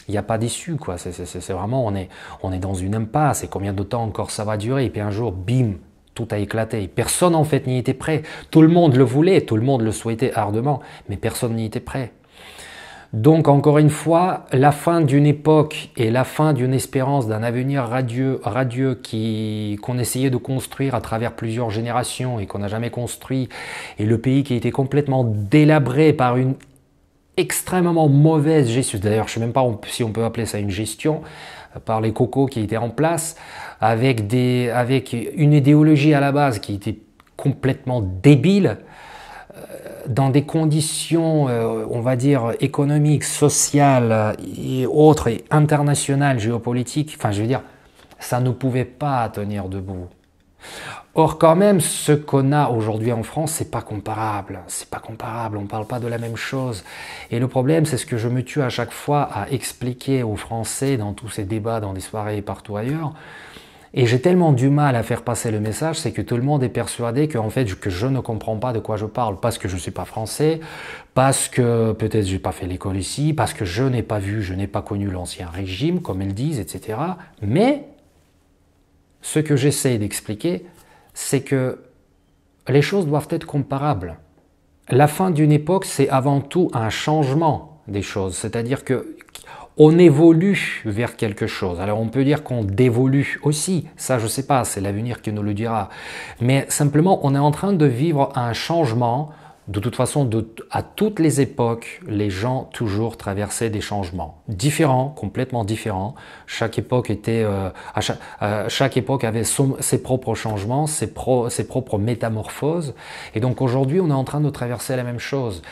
il n'y a pas d'issue, quoi. C'est vraiment, on est dans une impasse, et combien de temps encore ça va durer, et puis un jour, bim, tout a éclaté. Personne en fait n'y était prêt. Tout le monde le voulait, tout le monde le souhaitait ardemment, mais personne n'y était prêt. Donc encore une fois, la fin d'une époque et la fin d'une espérance d'un avenir radieux qu'on essayait de construire à travers plusieurs générations et qu'on n'a jamais construit, et le pays qui a été complètement délabré par une extrêmement mauvaise gestion, d'ailleurs je ne sais même pas si on peut appeler ça une gestion, par les cocos qui étaient en place, avec une idéologie à la base qui était complètement débile, dans des conditions, on va dire, économiques, sociales et autres, et internationales, géopolitiques, enfin je veux dire, ça ne pouvait pas tenir debout. Or quand même, ce qu'on a aujourd'hui en France, c'est pas comparable, on ne parle pas de la même chose. Et le problème, c'est ce que je me tue à chaque fois à expliquer aux Français dans tous ces débats, dans des soirées et partout ailleurs. Et j'ai tellement du mal à faire passer le message, c'est que tout le monde est persuadé que, en fait, que je ne comprends pas de quoi je parle, parce que je ne suis pas français, parce que peut-être je n'ai pas fait l'école ici, parce que je n'ai pas vu, je n'ai pas connu l'ancien régime, comme ils disent, etc. Mais ce que j'essaie d'expliquer, c'est que les choses doivent être comparables. La fin d'une époque, c'est avant tout un changement des choses, c'est-à-dire que on évolue vers quelque chose. Alors on peut dire qu'on dévolue aussi, ça je ne sais pas, c'est l'avenir qui nous le dira. Mais simplement, on est en train de vivre un changement. De toute façon, à toutes les époques, les gens toujours traversaient des changements différents, complètement différents. Chaque époque chaque époque avait ses propres changements, ses propres métamorphoses. Et donc aujourd'hui, on est en train de traverser la même chose.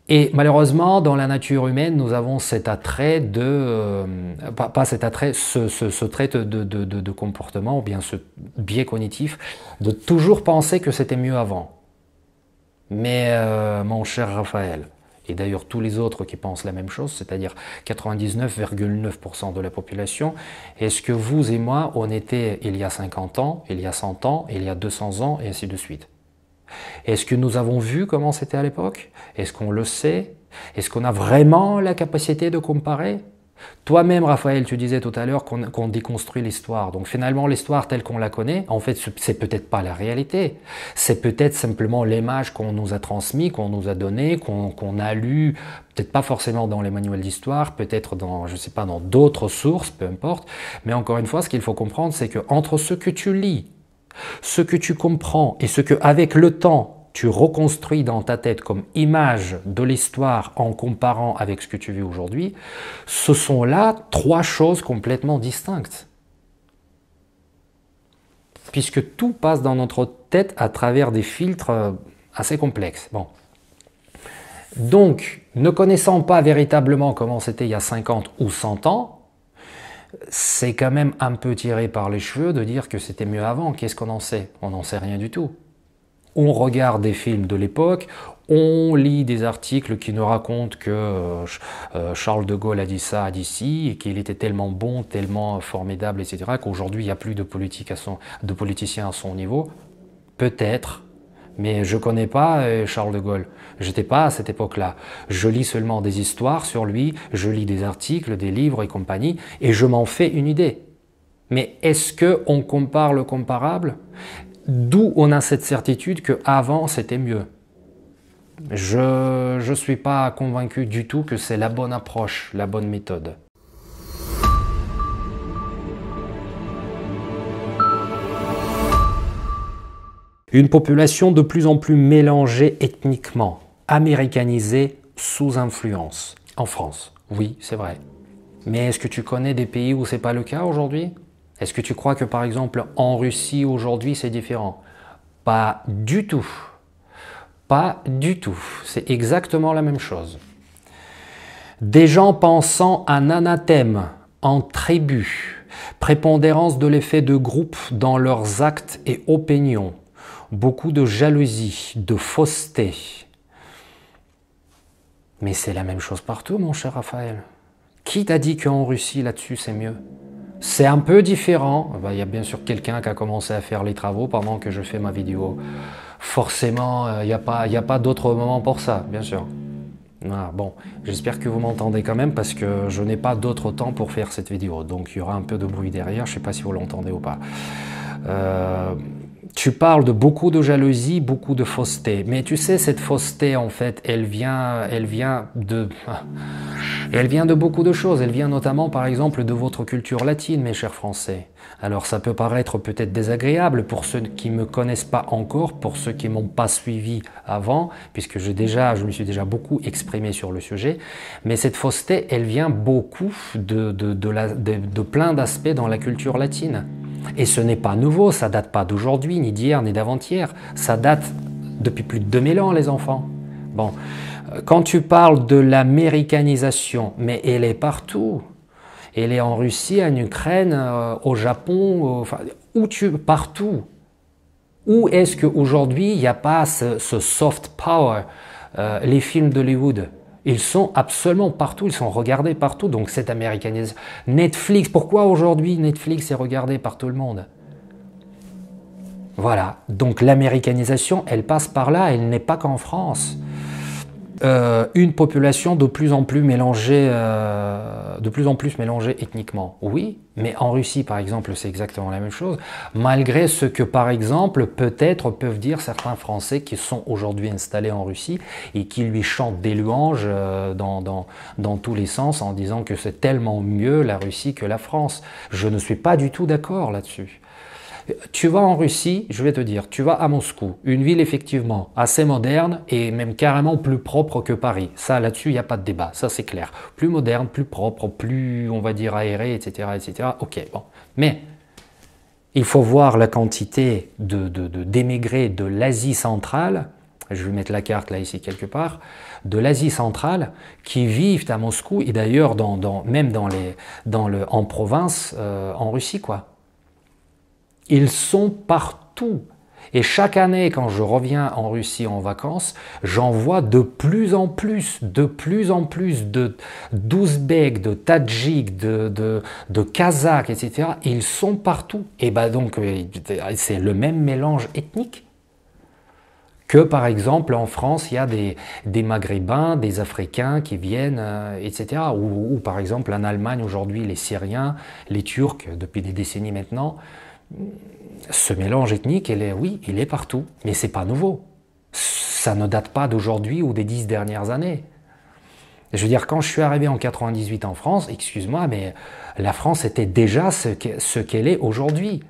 Et malheureusement, dans la nature humaine, nous avons cet attrait ce trait de comportement, ou bien ce biais cognitif, de toujours penser que c'était mieux avant. Mais mon cher Raphaël, et d'ailleurs tous les autres qui pensent la même chose, c'est-à-dire 99,9% de la population, est-ce que vous et moi, on était il y a 50 ans, il y a 100 ans, il y a 200 ans, et ainsi de suite? Est-ce que nous avons vu comment c'était à l'époque? Est-ce qu'on le sait? Est-ce qu'on a vraiment la capacité de comparer? Toi-même, Raphaël, tu disais tout à l'heure qu'on déconstruit l'histoire. Donc finalement, l'histoire telle qu'on la connaît, en fait, c'est peut-être pas la réalité. C'est peut-être simplement l'image qu'on nous a transmise, qu'on nous a donnée, qu'on a lu, peut-être pas forcément dans les manuels d'histoire, peut-être dans, je sais pas, dans d'autres sources, peu importe. Mais encore une fois, ce qu'il faut comprendre, c'est que entre ce que tu lis, ce que tu comprends et ce que, avec le temps, tu reconstruis dans ta tête comme image de l'histoire en comparant avec ce que tu vis aujourd'hui, ce sont là trois choses complètement distinctes. Puisque tout passe dans notre tête à travers des filtres assez complexes. Bon. Donc, ne connaissant pas véritablement comment c'était il y a 50 ou 100 ans, c'est quand même un peu tiré par les cheveux de dire que c'était mieux avant. Qu'est-ce qu'on en sait? On n'en sait rien du tout. On regarde des films de l'époque, on lit des articles qui nous racontent que Charles de Gaulle a dit ça, a dit ci, et qu'il était tellement bon, tellement formidable, etc., qu'aujourd'hui il n'y a plus de politiciens à son niveau. Peut-être, mais je ne connais pas Charles de Gaulle. Je n'étais pas à cette époque-là. Je lis seulement des histoires sur lui, je lis des articles, des livres et compagnie, et je m'en fais une idée. Mais est-ce qu'on compare le comparable? D'où on a cette certitude qu'avant c'était mieux. Je ne suis pas convaincu du tout que c'est la bonne approche, la bonne méthode. Une population de plus en plus mélangée ethniquement, américanisée, sous influence. En France, oui, c'est vrai. Mais est-ce que tu connais des pays où ce n'est pas le cas aujourd'hui? Est-ce que tu crois que par exemple en Russie aujourd'hui c'est différent? Pas du tout. Pas du tout. C'est exactement la même chose. Des gens pensant en anathème, en tribu, prépondérance de l'effet de groupe dans leurs actes et opinions, beaucoup de jalousie, de fausseté. Mais c'est la même chose partout, mon cher Raphaël. Qui t'a dit qu'en Russie, là-dessus, c'est mieux? C'est un peu différent. Il y a bien sûr quelqu'un qui a commencé à faire les travaux pendant que je fais ma vidéo. Forcément, il n'y a pas d'autre moment pour ça, bien sûr. Ah, bon, j'espère que vous m'entendez quand même parce que je n'ai pas d'autre temps pour faire cette vidéo. Donc il y aura un peu de bruit derrière, je ne sais pas si vous l'entendez ou pas. Tu parles de beaucoup de jalousie, beaucoup de fausseté. Mais tu sais, cette fausseté, en fait, elle vient de beaucoup de choses. Elle vient notamment, par exemple, de votre culture latine, mes chers Français. Alors, ça peut paraître peut-être désagréable pour ceux qui ne me connaissent pas encore, pour ceux qui ne m'ont pas suivi avant, puisque je me suis déjà beaucoup exprimé sur le sujet. Mais cette fausseté, elle vient beaucoup de plein d'aspects dans la culture latine. Et ce n'est pas nouveau, ça date pas d'aujourd'hui, ni d'hier, ni d'avant-hier. Ça date depuis plus de 2000 ans, les enfants. Bon, quand tu parles de l'américanisation, mais elle est partout. Elle est en Russie, en Ukraine, au Japon, enfin, partout. Où est-ce qu'aujourd'hui, il n'y a pas ce soft power, les films d'Hollywood? Ils sont absolument partout, ils sont regardés partout, donc cette américanisation. Netflix, pourquoi aujourd'hui Netflix est regardé par tout le monde? Voilà, donc l'américanisation, elle passe par là, elle n'est pas qu'en France. Une population de plus en plus mélangée ethniquement. Oui, mais en Russie, par exemple, c'est exactement la même chose. Malgré ce que, par exemple, peut-être peuvent dire certains Français qui sont aujourd'hui installés en Russie et qui lui chantent des louanges dans tous les sens en disant que c'est tellement mieux la Russie que la France. Je ne suis pas du tout d'accord là-dessus. Tu vas en Russie, je vais te dire, tu vas à Moscou, une ville effectivement assez moderne et même carrément plus propre que Paris. Ça, là-dessus, il n'y a pas de débat, ça c'est clair. Plus moderne, plus propre, plus, on va dire, aéré, etc., etc. Ok, bon. Mais il faut voir la quantité d'émigrés de l'Asie centrale, je vais mettre la carte là, ici, quelque part, de l'Asie centrale, qui vivent à Moscou et d'ailleurs même en province, en Russie, quoi. Ils sont partout. Et chaque année, quand je reviens en Russie en vacances, j'en vois de plus en plus d'Ouzbeks, de Tadjiks, de Kazakhs, etc. Ils sont partout. Et ben donc, c'est le même mélange ethnique que, par exemple, en France, il y a des Maghrébins, des Africains qui viennent, etc. Ou, par exemple, en Allemagne, aujourd'hui, les Syriens, les Turcs, depuis des décennies maintenant. Ce mélange ethnique, il est partout, mais c'est pas nouveau. Ça ne date pas d'aujourd'hui ou des 10 dernières années. Je veux dire, quand je suis arrivé en 98 en France, excuse-moi, mais la France était déjà ce qu'elle est aujourd'hui.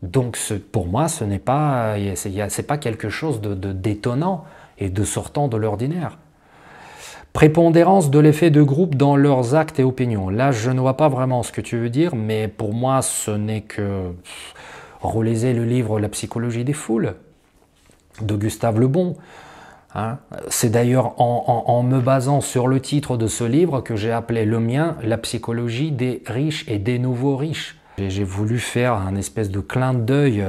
Donc pour moi, ce n'est pas, c'est pas quelque chose d'étonnant et de sortant de l'ordinaire. Prépondérance de l'effet de groupe dans leurs actes et opinions. Là, je ne vois pas vraiment ce que tu veux dire, mais pour moi, ce n'est que... Relisez le livre La psychologie des foules de Gustave Le Bon. Hein. C'est d'ailleurs en me basant sur le titre de ce livre que j'ai appelé le mien La psychologie des riches et des nouveaux riches. J'ai voulu faire un espèce de clin d'œil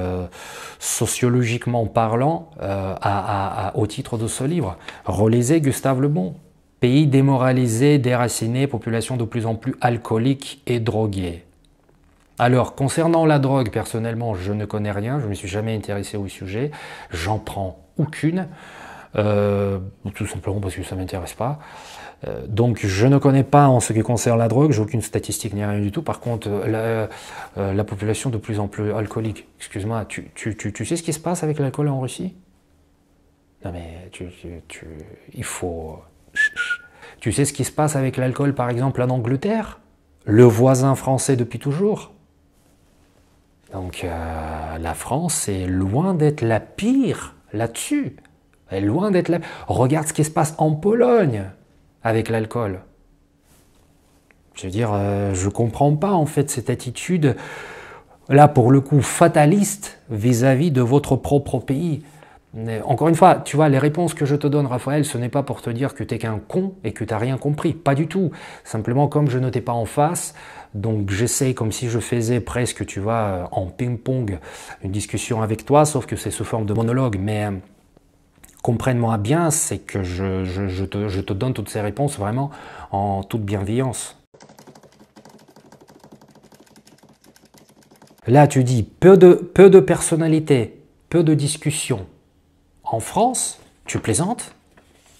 sociologiquement parlant au titre de ce livre. Relisez Gustave Le Bon. Pays démoralisé, déraciné, population de plus en plus alcoolique et droguée. Alors, concernant la drogue, personnellement, je ne connais rien, je ne me suis jamais intéressé au sujet, j'en prends aucune, tout simplement parce que ça ne m'intéresse pas. Donc, je ne connais pas en ce qui concerne la drogue, j'ai aucune statistique ni rien du tout. Par contre, la population de plus en plus alcoolique, excuse-moi, tu sais ce qui se passe avec l'alcool en Russie? Non mais, il faut... Tu sais ce qui se passe avec l'alcool, par exemple, en Angleterre? Le voisin français depuis toujours. Donc, la France est loin d'être la pire là-dessus. Elle est loin d'être la... Regarde ce qui se passe en Pologne avec l'alcool. Je veux dire, je ne comprends pas, en fait, cette attitude, là, pour le coup, fataliste vis-à-vis de votre propre pays. Encore une fois, tu vois, les réponses que je te donne, Raphaël, ce n'est pas pour te dire que tu es qu'un con et que tu n'as rien compris. Pas du tout. Simplement, comme je ne t'ai pas en face, donc j'essaye comme si je faisais presque, tu vois, en ping-pong, une discussion avec toi, sauf que c'est sous forme de monologue. Mais comprenne-moi bien, c'est que je te donne toutes ces réponses vraiment en toute bienveillance. Là, tu dis peu de personnalité, peu de discussion. En France, tu plaisantes?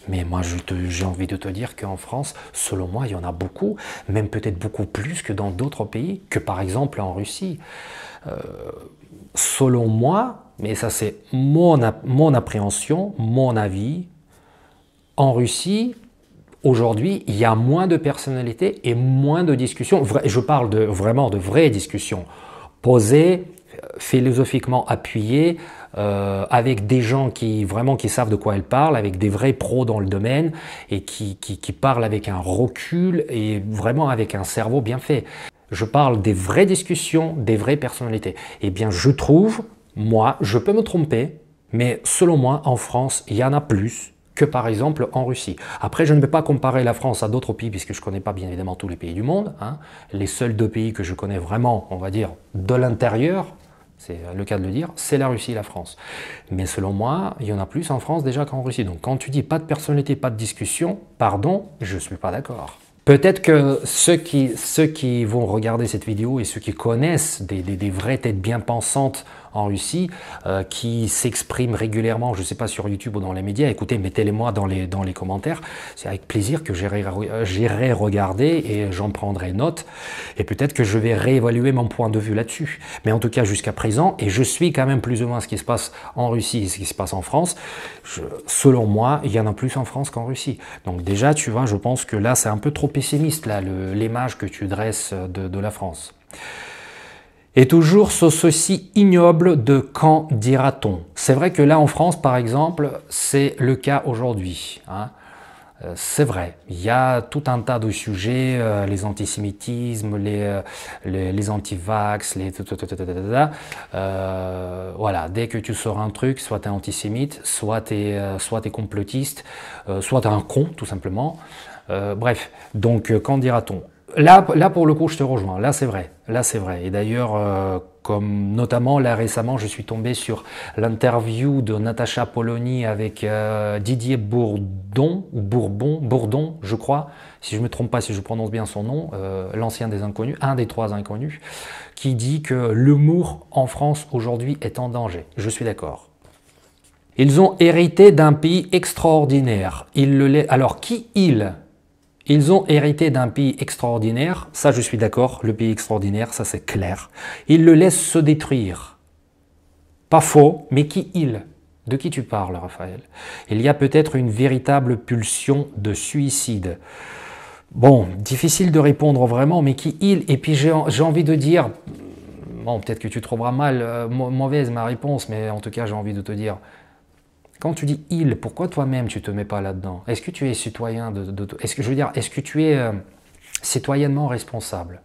Mais moi, j'ai envie de te dire qu'en France, selon moi, il y en a beaucoup, même peut-être beaucoup plus que dans d'autres pays, que par exemple en Russie. Selon moi, mais ça c'est mon appréhension, mon avis, en Russie, aujourd'hui, il y a moins de personnalités et moins de discussions. Je parle vraiment de vraies discussions, posées, philosophiquement appuyées, avec des gens qui savent de quoi ils parlent, avec des vrais pros dans le domaine et qui parlent avec un recul et vraiment avec un cerveau bien fait. Je parle des vraies discussions, des vraies personnalités. Eh bien, je trouve, moi, je peux me tromper, mais selon moi, en France, il y en a plus que par exemple en Russie. Après, je ne vais pas comparer la France à d'autres pays puisque je ne connais pas bien évidemment tous les pays du monde. Hein. Les seuls deux pays que je connais vraiment, on va dire, de l'intérieur, c'est le cas de le dire, c'est la Russie et la France. Mais selon moi, il y en a plus en France déjà qu'en Russie. Donc quand tu dis pas de personnalité, pas de discussion, pardon, je ne suis pas d'accord. Peut-être que ceux qui vont regarder cette vidéo et ceux qui connaissent des vraies têtes bien pensantes en Russie, qui s'expriment régulièrement, je ne sais pas, sur YouTube ou dans les médias, écoutez, mettez-les-moi dans les commentaires. C'est avec plaisir que j'irai regarder et j'en prendrai note. Et peut-être que je vais réévaluer mon point de vue là-dessus. Mais en tout cas, jusqu'à présent, et je suis quand même plus ou moins ce qui se passe en Russie et ce qui se passe en France, selon moi, il y en a plus en France qu'en Russie. Donc déjà, tu vois, je pense que là, c'est un peu trop pessimiste, là, l'image que tu dresses de la France. Et toujours ce souci ignoble de quand dira-t-on. C'est vrai que là en France, par exemple, c'est le cas aujourd'hui. Hein. C'est vrai, il y a tout un tas de sujets, les antisémitismes, les anti-vax, voilà, dès que tu sors un truc, soit tu es antisémite, soit tu es complotiste, soit tu es un con, tout simplement. Bref, donc quand dira-t-on? Là, pour le coup, je te rejoins. Là, c'est vrai. Là, c'est vrai. Et d'ailleurs, comme notamment, là, récemment, je suis tombé sur l'interview de Natacha Polony avec Didier Bourdon, je crois, si je ne me trompe pas, si je prononce bien son nom, l'ancien des inconnus, un des trois inconnus, qui dit que l'humour en France aujourd'hui est en danger. Je suis d'accord. Ils ont hérité d'un pays extraordinaire. Alors, qui ils ? Ils ont hérité d'un pays extraordinaire, ça je suis d'accord, le pays extraordinaire, ça c'est clair. Ils le laissent se détruire. Pas faux, mais qui ils? De qui tu parles, Raphaël? Il y a peut-être une véritable pulsion de suicide. Bon, difficile de répondre vraiment, mais qui ils? Et puis j'ai envie de dire, bon peut-être que tu trouveras mauvaise ma réponse, mais en tout cas j'ai envie de te dire, quand tu dis « il », pourquoi toi-même tu ne te mets pas là-dedans? Est-ce que tu es citoyen est-ce que tu es citoyennement responsable?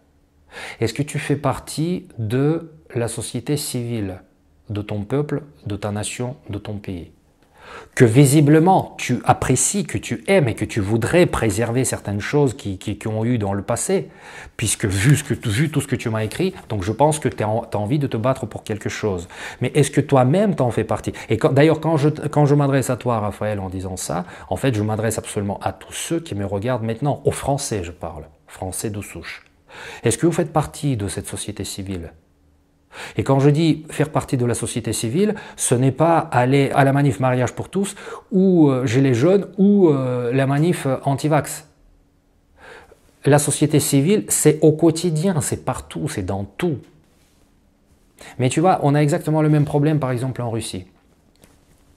Est-ce que tu fais partie de la société civile, de ton peuple, de ta nation, de ton pays? Que visiblement tu apprécies, que tu aimes et que tu voudrais préserver certaines choses qui ont eu dans le passé, puisque vu tout ce que tu m'as écrit, donc je pense que tu as envie de te battre pour quelque chose. Mais est-ce que toi-même t'en fais partie? Et d'ailleurs, quand je m'adresse à toi, Raphaël, en disant ça, en fait, je m'adresse absolument à tous ceux qui me regardent maintenant, aux Français, je parle, Français de souche. Est-ce que vous faites partie de cette société civile? Et quand je dis faire partie de la société civile, ce n'est pas aller à la manif mariage pour tous, ou Gilets jaunes, ou la manif anti-vax. La société civile, c'est au quotidien, c'est partout, c'est dans tout. Mais tu vois, on a exactement le même problème par exemple en Russie.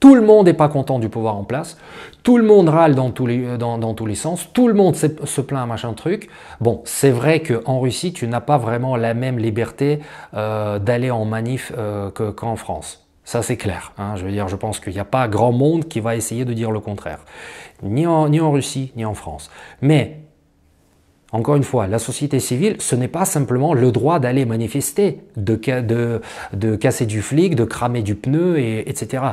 Tout le monde n'est pas content du pouvoir en place, tout le monde râle dans tous les sens, tout le monde se plaint à machin truc. Bon, c'est vrai qu'en Russie, tu n'as pas vraiment la même liberté d'aller en manif qu'en France. Ça, c'est clair. Hein. Je veux dire, je pense qu'il n'y a pas grand monde qui va essayer de dire le contraire. Ni en Russie, ni en France. Mais encore une fois, la société civile, ce n'est pas simplement le droit d'aller manifester, de casser du flic, de cramer du pneu, etc.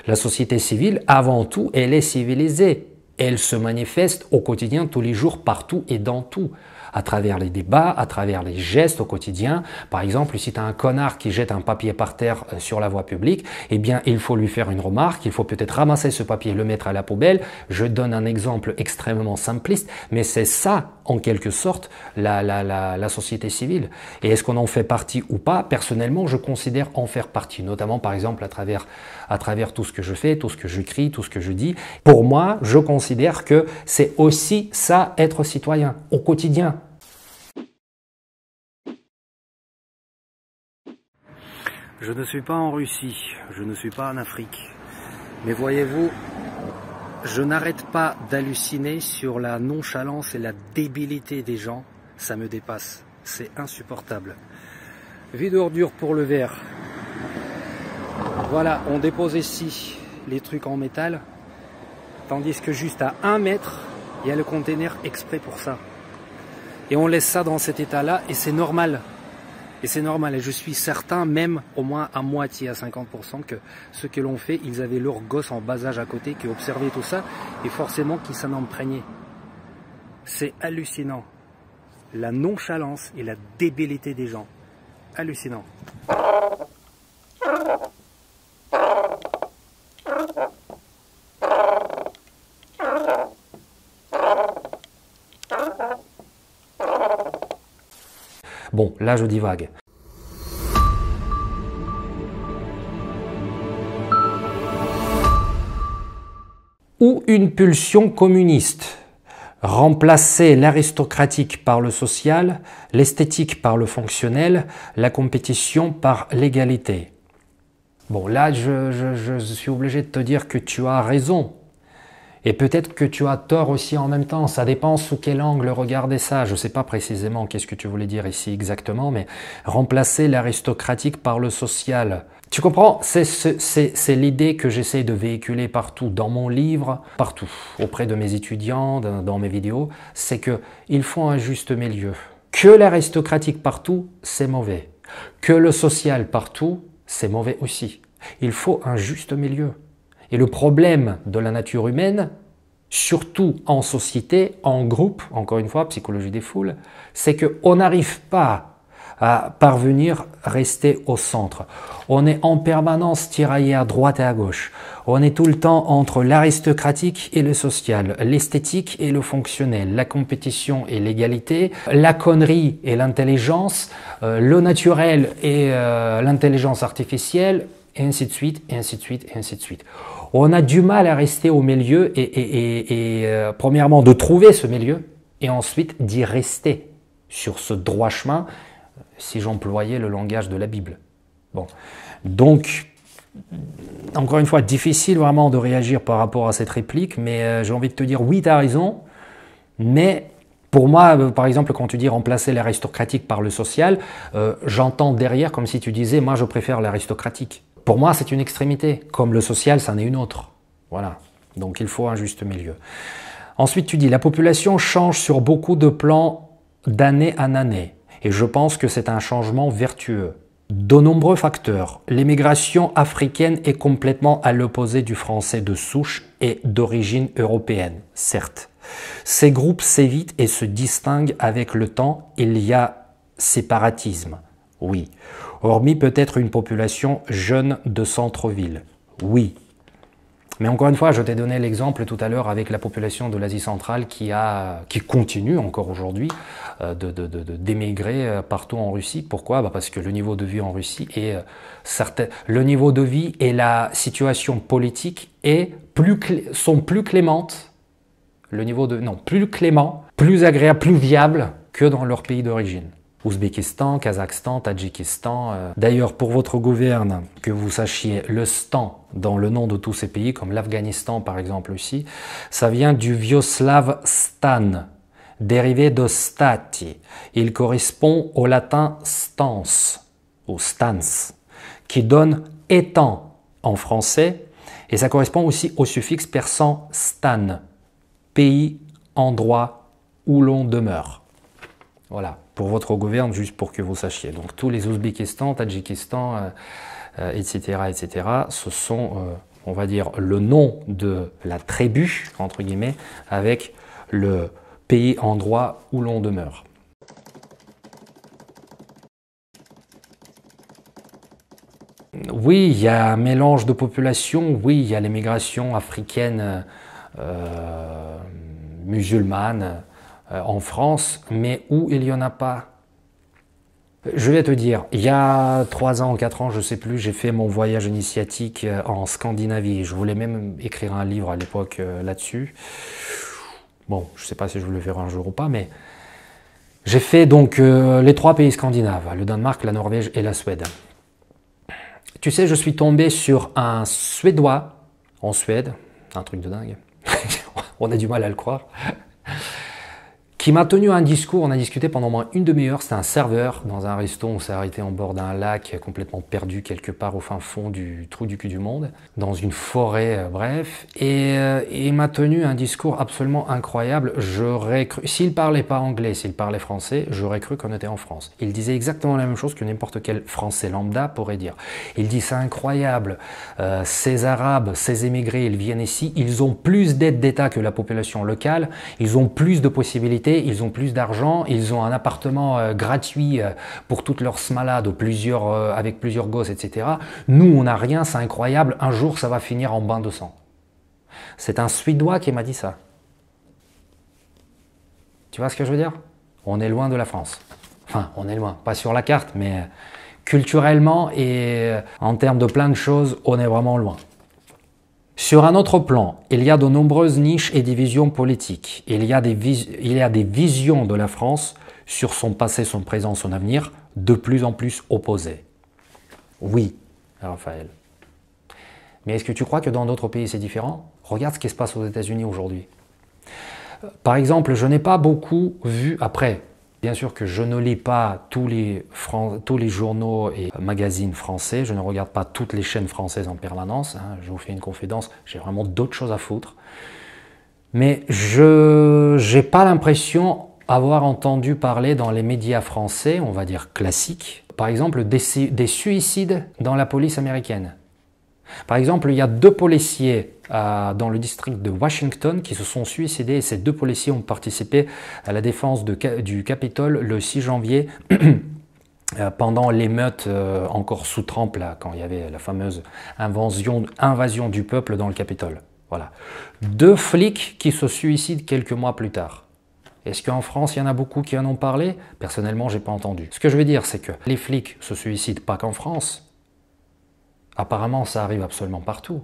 La société civile, avant tout, elle est civilisée. Elle se manifeste au quotidien, tous les jours, partout et dans tout. À travers les débats, à travers les gestes au quotidien. Par exemple, si tu as un connard qui jette un papier par terre sur la voie publique, eh bien, il faut lui faire une remarque, il faut peut-être ramasser ce papier et le mettre à la poubelle. Je donne un exemple extrêmement simpliste, mais c'est ça, en quelque sorte, la société civile. Et est-ce qu'on en fait partie ou pas? Personnellement, je considère en faire partie, notamment, par exemple, à travers tout ce que je fais, tout ce que j'écris, tout ce que je dis. Pour moi, je considère que c'est aussi ça, être citoyen, au quotidien. Je ne suis pas en Russie, je ne suis pas en Afrique. Mais voyez-vous, je n'arrête pas d'halluciner sur la nonchalance et la débilité des gens. Ça me dépasse, c'est insupportable. Vide ordure pour le verre. Voilà, on dépose ici les trucs en métal. Tandis que juste à 1 mètre, il y a le container exprès pour ça. Et on laisse ça dans cet état-là et c'est normal. Et c'est normal, et je suis certain, même au moins à moitié, à 50%, que ceux que l'on fait, ils avaient leurs gosses en bas âge à côté, qui observaient tout ça, et forcément qui s'en imprégnaient. C'est hallucinant. La nonchalance et la débilité des gens. Hallucinant. Bon, là je divague. Ou une pulsion communiste. Remplacer l'aristocratique par le social, l'esthétique par le fonctionnel, la compétition par l'égalité. Bon, là je suis obligé de te dire que tu as raison. Et peut-être que tu as tort aussi en même temps, ça dépend sous quel angle regarder ça. Je ne sais pas précisément qu'est-ce que tu voulais dire ici exactement, mais remplacer l'aristocratique par le social. Tu comprends? C'est l'idée que j'essaie de véhiculer partout, dans mon livre, partout, auprès de mes étudiants, dans mes vidéos, c'est qu'il faut un juste milieu. Que l'aristocratique partout, c'est mauvais. Que le social partout, c'est mauvais aussi. Il faut un juste milieu. Et le problème de la nature humaine, surtout en société, en groupe, encore une fois, psychologie des foules, c'est qu'on n'arrive pas à parvenir à rester au centre. On est en permanence tiraillé à droite et à gauche. On est tout le temps entre l'aristocratique et le social, l'esthétique et le fonctionnel, la compétition et l'égalité, la connerie et l'intelligence, le naturel et l'intelligence artificielle, et ainsi de suite, et ainsi de suite, et ainsi de suite. On a du mal à rester au milieu et premièrement de trouver ce milieu et ensuite d'y rester sur ce droit chemin, si j'employais le langage de la Bible. Bon, donc, encore une fois, difficile vraiment de réagir par rapport à cette réplique, mais j'ai envie de te dire, oui, tu as raison, mais pour moi, par exemple, quand tu dis remplacer l'aristocratique par le social, j'entends derrière comme si tu disais, moi je préfère l'aristocratique. Pour moi, c'est une extrémité. Comme le social, c'en est une autre. Voilà. Donc, il faut un juste milieu. Ensuite, tu dis, la population change sur beaucoup de plans d'année en année. Et je pense que c'est un changement vertueux. De nombreux facteurs. L'émigration africaine est complètement à l'opposé du français de souche et d'origine européenne, certes. Ces groupes s'évitent et se distinguent avec le temps. Il y a séparatisme. Oui. Hormis peut-être une population jeune de centre-ville. Oui. Mais encore une fois, je t'ai donné l'exemple tout à l'heure avec la population de l'Asie centrale qui continue encore aujourd'hui d'émigrer partout en Russie. Pourquoi? Parce que le niveau de vie en Russie est le niveau de vie et la situation politique sont plus clémentes. Plus clément, plus agréable, plus viable que dans leur pays d'origine. Ouzbékistan, Kazakhstan, Tadjikistan. D'ailleurs, pour votre gouverne, que vous sachiez, le stan dans le nom de tous ces pays, comme l'Afghanistan par exemple aussi, ça vient du vieux slave stan, dérivé de stati. Il correspond au latin stans, ou stans, qui donne étang en français, et ça correspond aussi au suffixe persan stan, pays, endroit où l'on demeure. Voilà, pour votre gouverne, juste pour que vous sachiez. Donc tous les Ouzbékistan, Tadjikistan, etc., ce sont, on va dire, le nom de la tribu, entre guillemets, avec le pays, endroit où l'on demeure. Oui, il y a un mélange de populations, oui, il y a l'immigration africaine musulmane, en France, mais où il n'y en a pas. Je vais te dire, il y a 3 ans, 4 ans, je ne sais plus, j'ai fait mon voyage initiatique en Scandinavie. Je voulais même écrire un livre à l'époque là-dessus. Bon, je ne sais pas si je vais le faire un jour ou pas, mais j'ai fait donc les 3 pays scandinaves, le Danemark, la Norvège et la Suède. Tu sais, je suis tombé sur un Suédois, en Suède, un truc de dingue, on a du mal à le croire, qui m'a tenu un discours. On a discuté pendant au moins une demi-heure. C'était un serveur dans un resto. On s'est arrêté en bord d'un lac complètement perdu quelque part au fin fond du trou du cul du monde, dans une forêt, bref. Et il m'a tenu un discours absolument incroyable. J'aurais cru, s'il parlait pas anglais, s'il parlait français, j'aurais cru qu'on était en France. Il disait exactement la même chose que n'importe quel Français lambda pourrait dire. Il dit c'est incroyable, ces Arabes, ces émigrés, ils viennent ici, ils ont plus d'aides d'État que la population locale, ils ont plus de possibilités, ils ont plus d'argent, ils ont un appartement gratuit pour toutes leurs smalades, avec plusieurs gosses, etc. Nous, on n'a rien, c'est incroyable, un jour ça va finir en bain de sang. C'est un Suédois qui m'a dit ça. Tu vois ce que je veux dire? On est loin de la France. Enfin, on est loin, pas sur la carte, mais culturellement et en termes de plein de choses, on est vraiment loin. Sur un autre plan, il y a de nombreuses niches et divisions politiques. Il y a des visions de la France sur son passé, son présent, son avenir, de plus en plus opposées. Oui, Raphaël. Mais est-ce que tu crois que dans d'autres pays c'est différent? Regarde ce qui se passe aux États-Unis aujourd'hui. Par exemple, je n'ai pas beaucoup vu, après, bien sûr que je ne lis pas tous les journaux et magazines français, je ne regarde pas toutes les chaînes françaises en permanence, hein, je vous fais une confidence, j'ai vraiment d'autres choses à foutre. Mais je n'ai pas l'impression avoir entendu parler dans les médias français, on va dire classiques, par exemple des suicides dans la police américaine. Par exemple, il y a 2 policiers dans le district de Washington qui se sont suicidés et ces 2 policiers ont participé à la défense du Capitole le 6 janvier pendant l'émeute encore sous Trump, là, quand il y avait la fameuse invasion du peuple dans le Capitole. Voilà. 2 flics qui se suicident quelques mois plus tard. Est-ce qu'en France, il y en a beaucoup qui en ont parlé? Personnellement, je n'ai pas entendu. Ce que je veux dire, c'est que les flics se suicident pas qu'en France. Apparemment, ça arrive absolument partout.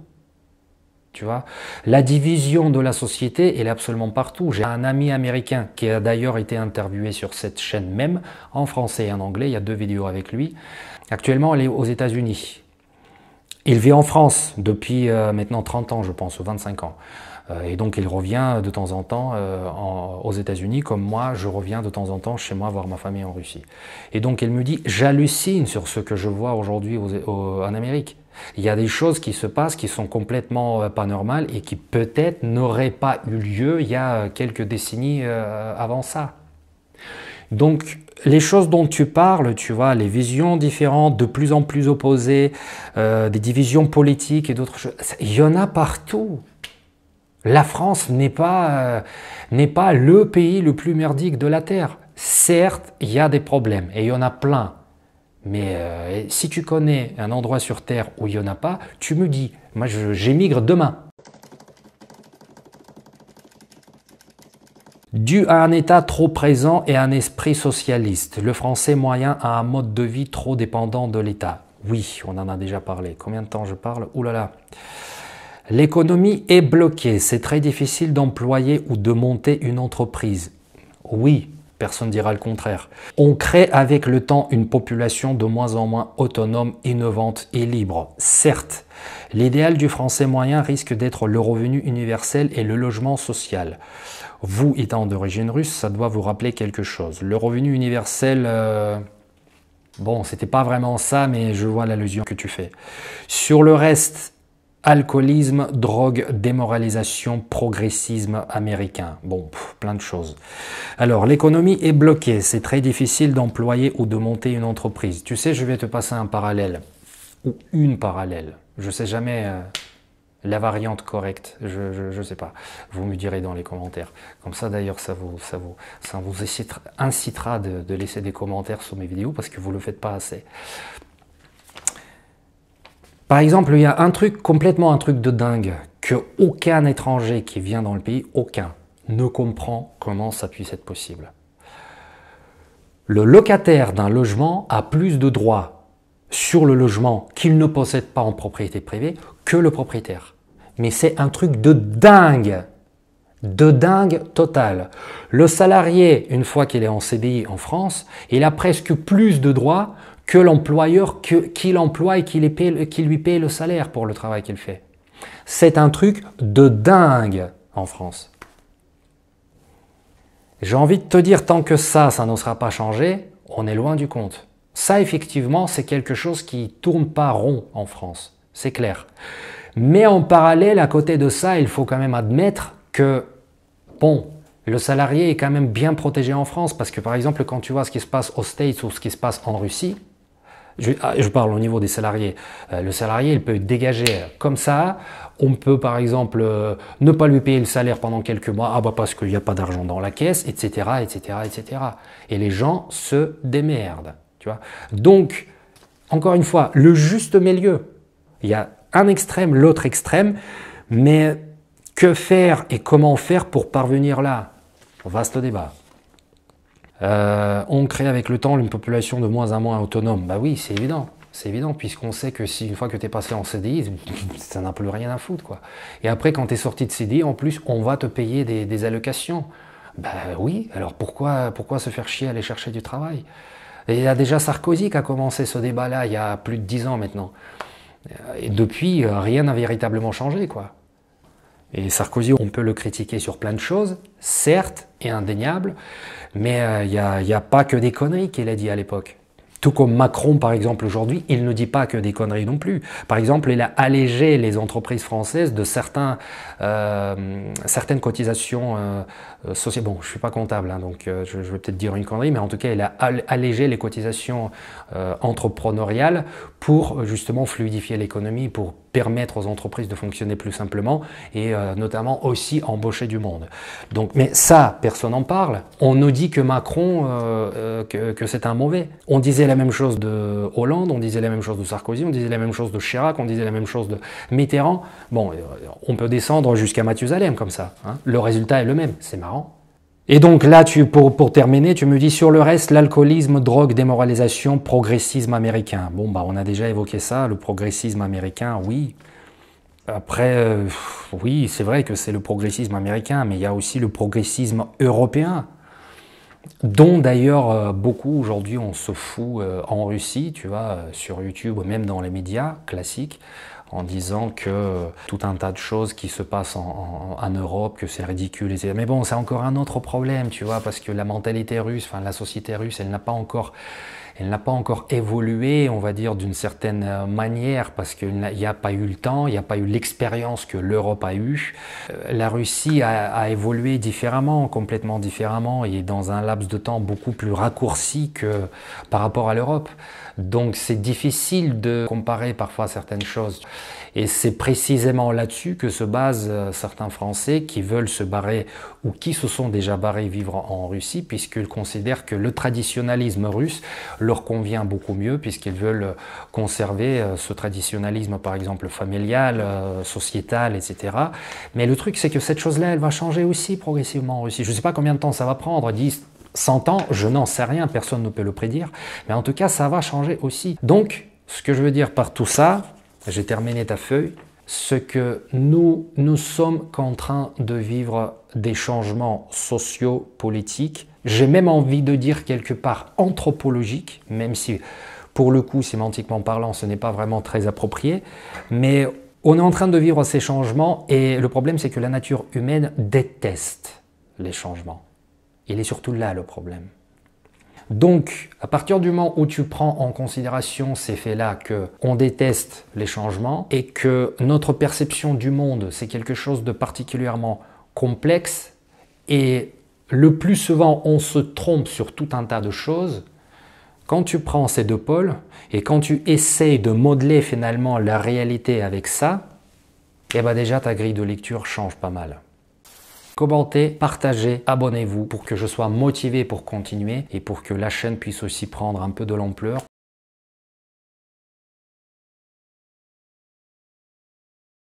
Tu vois, la division de la société, elle est absolument partout. J'ai un ami américain qui a d'ailleurs été interviewé sur cette chaîne même, en français et en anglais. Il y a 2 vidéos avec lui. Actuellement, il est aux États-Unis. Il vit en France depuis maintenant 30 ans, je pense, ou 25 ans. Et donc, il revient de temps en temps aux États-Unis, comme moi, je reviens de temps en temps chez moi voir ma famille en Russie. Et donc, il me dit, j'hallucine sur ce que je vois aujourd'hui en Amérique. Il y a des choses qui se passent qui sont complètement pas normales et qui peut-être n'auraient pas eu lieu il y a quelques décennies avant ça. Donc, les choses dont tu parles, tu vois, les visions différentes, de plus en plus opposées, des divisions politiques et d'autres choses, il y en a partout. La France n'est pas le pays le plus merdique de la Terre. Certes, il y a des problèmes et il y en a plein. Mais si tu connais un endroit sur Terre où il n'y en a pas, tu me dis, moi j'émigre demain. Dû à un État trop présent et un esprit socialiste, le Français moyen a un mode de vie trop dépendant de l'État. Oui, on en a déjà parlé. Combien de temps je parle? Ouh là là. L'économie est bloquée, c'est très difficile d'employer ou de monter une entreprise. Oui, personne ne dira le contraire. On crée avec le temps une population de moins en moins autonome, innovante et libre. Certes, l'idéal du Français moyen risque d'être le revenu universel et le logement social. Vous, étant d'origine russe, ça doit vous rappeler quelque chose. Le revenu universel, bon, c'était pas vraiment ça, mais je vois l'allusion que tu fais. Sur le reste, alcoolisme, drogue, démoralisation, progressisme américain. Bon, plein de choses. Alors, l'économie est bloquée. C'est très difficile d'employer ou de monter une entreprise. Tu sais, je vais te passer un parallèle. Ou une parallèle. Je ne sais jamais la variante correcte. Je ne sais pas. Vous me direz dans les commentaires. Comme ça, d'ailleurs, ça vous incitera de laisser des commentaires sur mes vidéos parce que vous ne le faites pas assez. Par exemple, il y a complètement un truc de dingue que aucun étranger qui vient dans le pays, aucun, ne comprend comment ça puisse être possible. Le locataire d'un logement a plus de droits sur le logement qu'il ne possède pas en propriété privée que le propriétaire. Mais c'est un truc de dingue total. Le salarié, une fois qu'il est en CDI en France, il a presque plus de droits que l'employeur qui l'emploie et qui lui paye le salaire pour le travail qu'il fait. C'est un truc de dingue en France. J'ai envie de te dire, tant que ça ne sera pas changé, on est loin du compte. Ça, effectivement, c'est quelque chose qui ne tourne pas rond en France, c'est clair. Mais en parallèle, à côté de ça, il faut quand même admettre que, bon, le salarié est quand même bien protégé en France, parce que par exemple, quand tu vois ce qui se passe aux States ou ce qui se passe en Russie, je parle au niveau des salariés, le salarié, il peut être dégagé comme ça. On peut par exemple ne pas lui payer le salaire pendant quelques mois, parce qu'il n'y a pas d'argent dans la caisse, etc., etc., etc. Et les gens se démerdent, tu vois. Donc, encore une fois, le juste milieu. Il y a un extrême, l'autre extrême, mais que faire et comment faire pour parvenir là? Vaste débat. On crée avec le temps une population de moins en moins autonome. Bah oui, c'est évident, puisqu'on sait que si une fois que tu es passé en CDI, ça n'a plus rien à foutre, quoi. Et après, quand tu es sorti de CDI, en plus, on va te payer des allocations. Bah oui, alors pourquoi se faire chier à aller chercher du travail? Et il y a déjà Sarkozy qui a commencé ce débat-là il y a plus de 10 ans maintenant. Et depuis, rien n'a véritablement changé, quoi. Et Sarkozy, on peut le critiquer sur plein de choses, certes, et indéniable, mais il n'y a pas que des conneries qu'il a dit à l'époque. Tout comme Macron, par exemple, aujourd'hui, il ne dit pas que des conneries non plus. Par exemple, il a allégé les entreprises françaises de certaines cotisations sociales. Bon, je ne suis pas comptable, hein, donc je vais peut-être dire une connerie, mais en tout cas, il a allégé les cotisations entrepreneuriales pour justement fluidifier l'économie, pour permettre aux entreprises de fonctionner plus simplement et notamment aussi embaucher du monde. Donc, mais ça, personne n'en parle. On nous dit que Macron, que c'est un mauvais. On disait la même chose de Hollande, on disait la même chose de Sarkozy, on disait la même chose de Chirac, on disait la même chose de Mitterrand. Bon, on peut descendre jusqu'à Mathusalem comme ça, hein. Le résultat est le même, c'est marrant. Et donc là, pour terminer, tu me dis sur le reste, l'alcoolisme, drogue, démoralisation, progressisme américain. Bon, bah on a déjà évoqué ça, le progressisme américain, oui. Après, oui, c'est vrai que c'est le progressisme américain, mais il y a aussi le progressisme européen, dont d'ailleurs beaucoup aujourd'hui on se fout en Russie, tu vois, sur YouTube, même dans les médias classiques, en disant que tout un tas de choses qui se passent en Europe, que c'est ridicule, etc. Mais bon, c'est encore un autre problème, tu vois, parce que la mentalité russe, enfin la société russe, elle n'a pas encore évolué, on va dire, d'une certaine manière, parce qu'il n'y a pas eu le temps, il n'y a pas eu l'expérience que l'Europe a eue. La Russie a évolué différemment, complètement différemment, et dans un laps de temps beaucoup plus raccourci que par rapport à l'Europe. Donc c'est difficile de comparer parfois certaines choses. Et c'est précisément là-dessus que se basent certains Français qui veulent se barrer ou qui se sont déjà barrés vivre en Russie, puisqu'ils considèrent que le traditionnalisme russe leur convient beaucoup mieux, puisqu'ils veulent conserver ce traditionnalisme, par exemple, familial, sociétal, etc. Mais le truc, c'est que cette chose-là, elle va changer aussi progressivement en Russie. Je ne sais pas combien de temps ça va prendre, 10, 100 ans, je n'en sais rien, personne ne peut le prédire, mais en tout cas, ça va changer aussi. Donc, ce que je veux dire par tout ça, j'ai terminé ta feuille, ce que nous sommes qu'en train de vivre des changements sociaux, politiques, j'ai même envie de dire quelque part anthropologiques, même si pour le coup, sémantiquement parlant, ce n'est pas vraiment très approprié, mais on est en train de vivre ces changements et le problème, c'est que la nature humaine déteste les changements. Il est surtout là le problème. Donc, à partir du moment où tu prends en considération ces faits-là, qu'on déteste les changements et que notre perception du monde, c'est quelque chose de particulièrement complexe et le plus souvent, on se trompe sur tout un tas de choses, quand tu prends ces deux pôles et quand tu essayes de modeler finalement la réalité avec ça, eh ben déjà ta grille de lecture change pas mal. Commentez, partagez, abonnez-vous pour que je sois motivé pour continuer et pour que la chaîne puisse aussi prendre un peu de l'ampleur.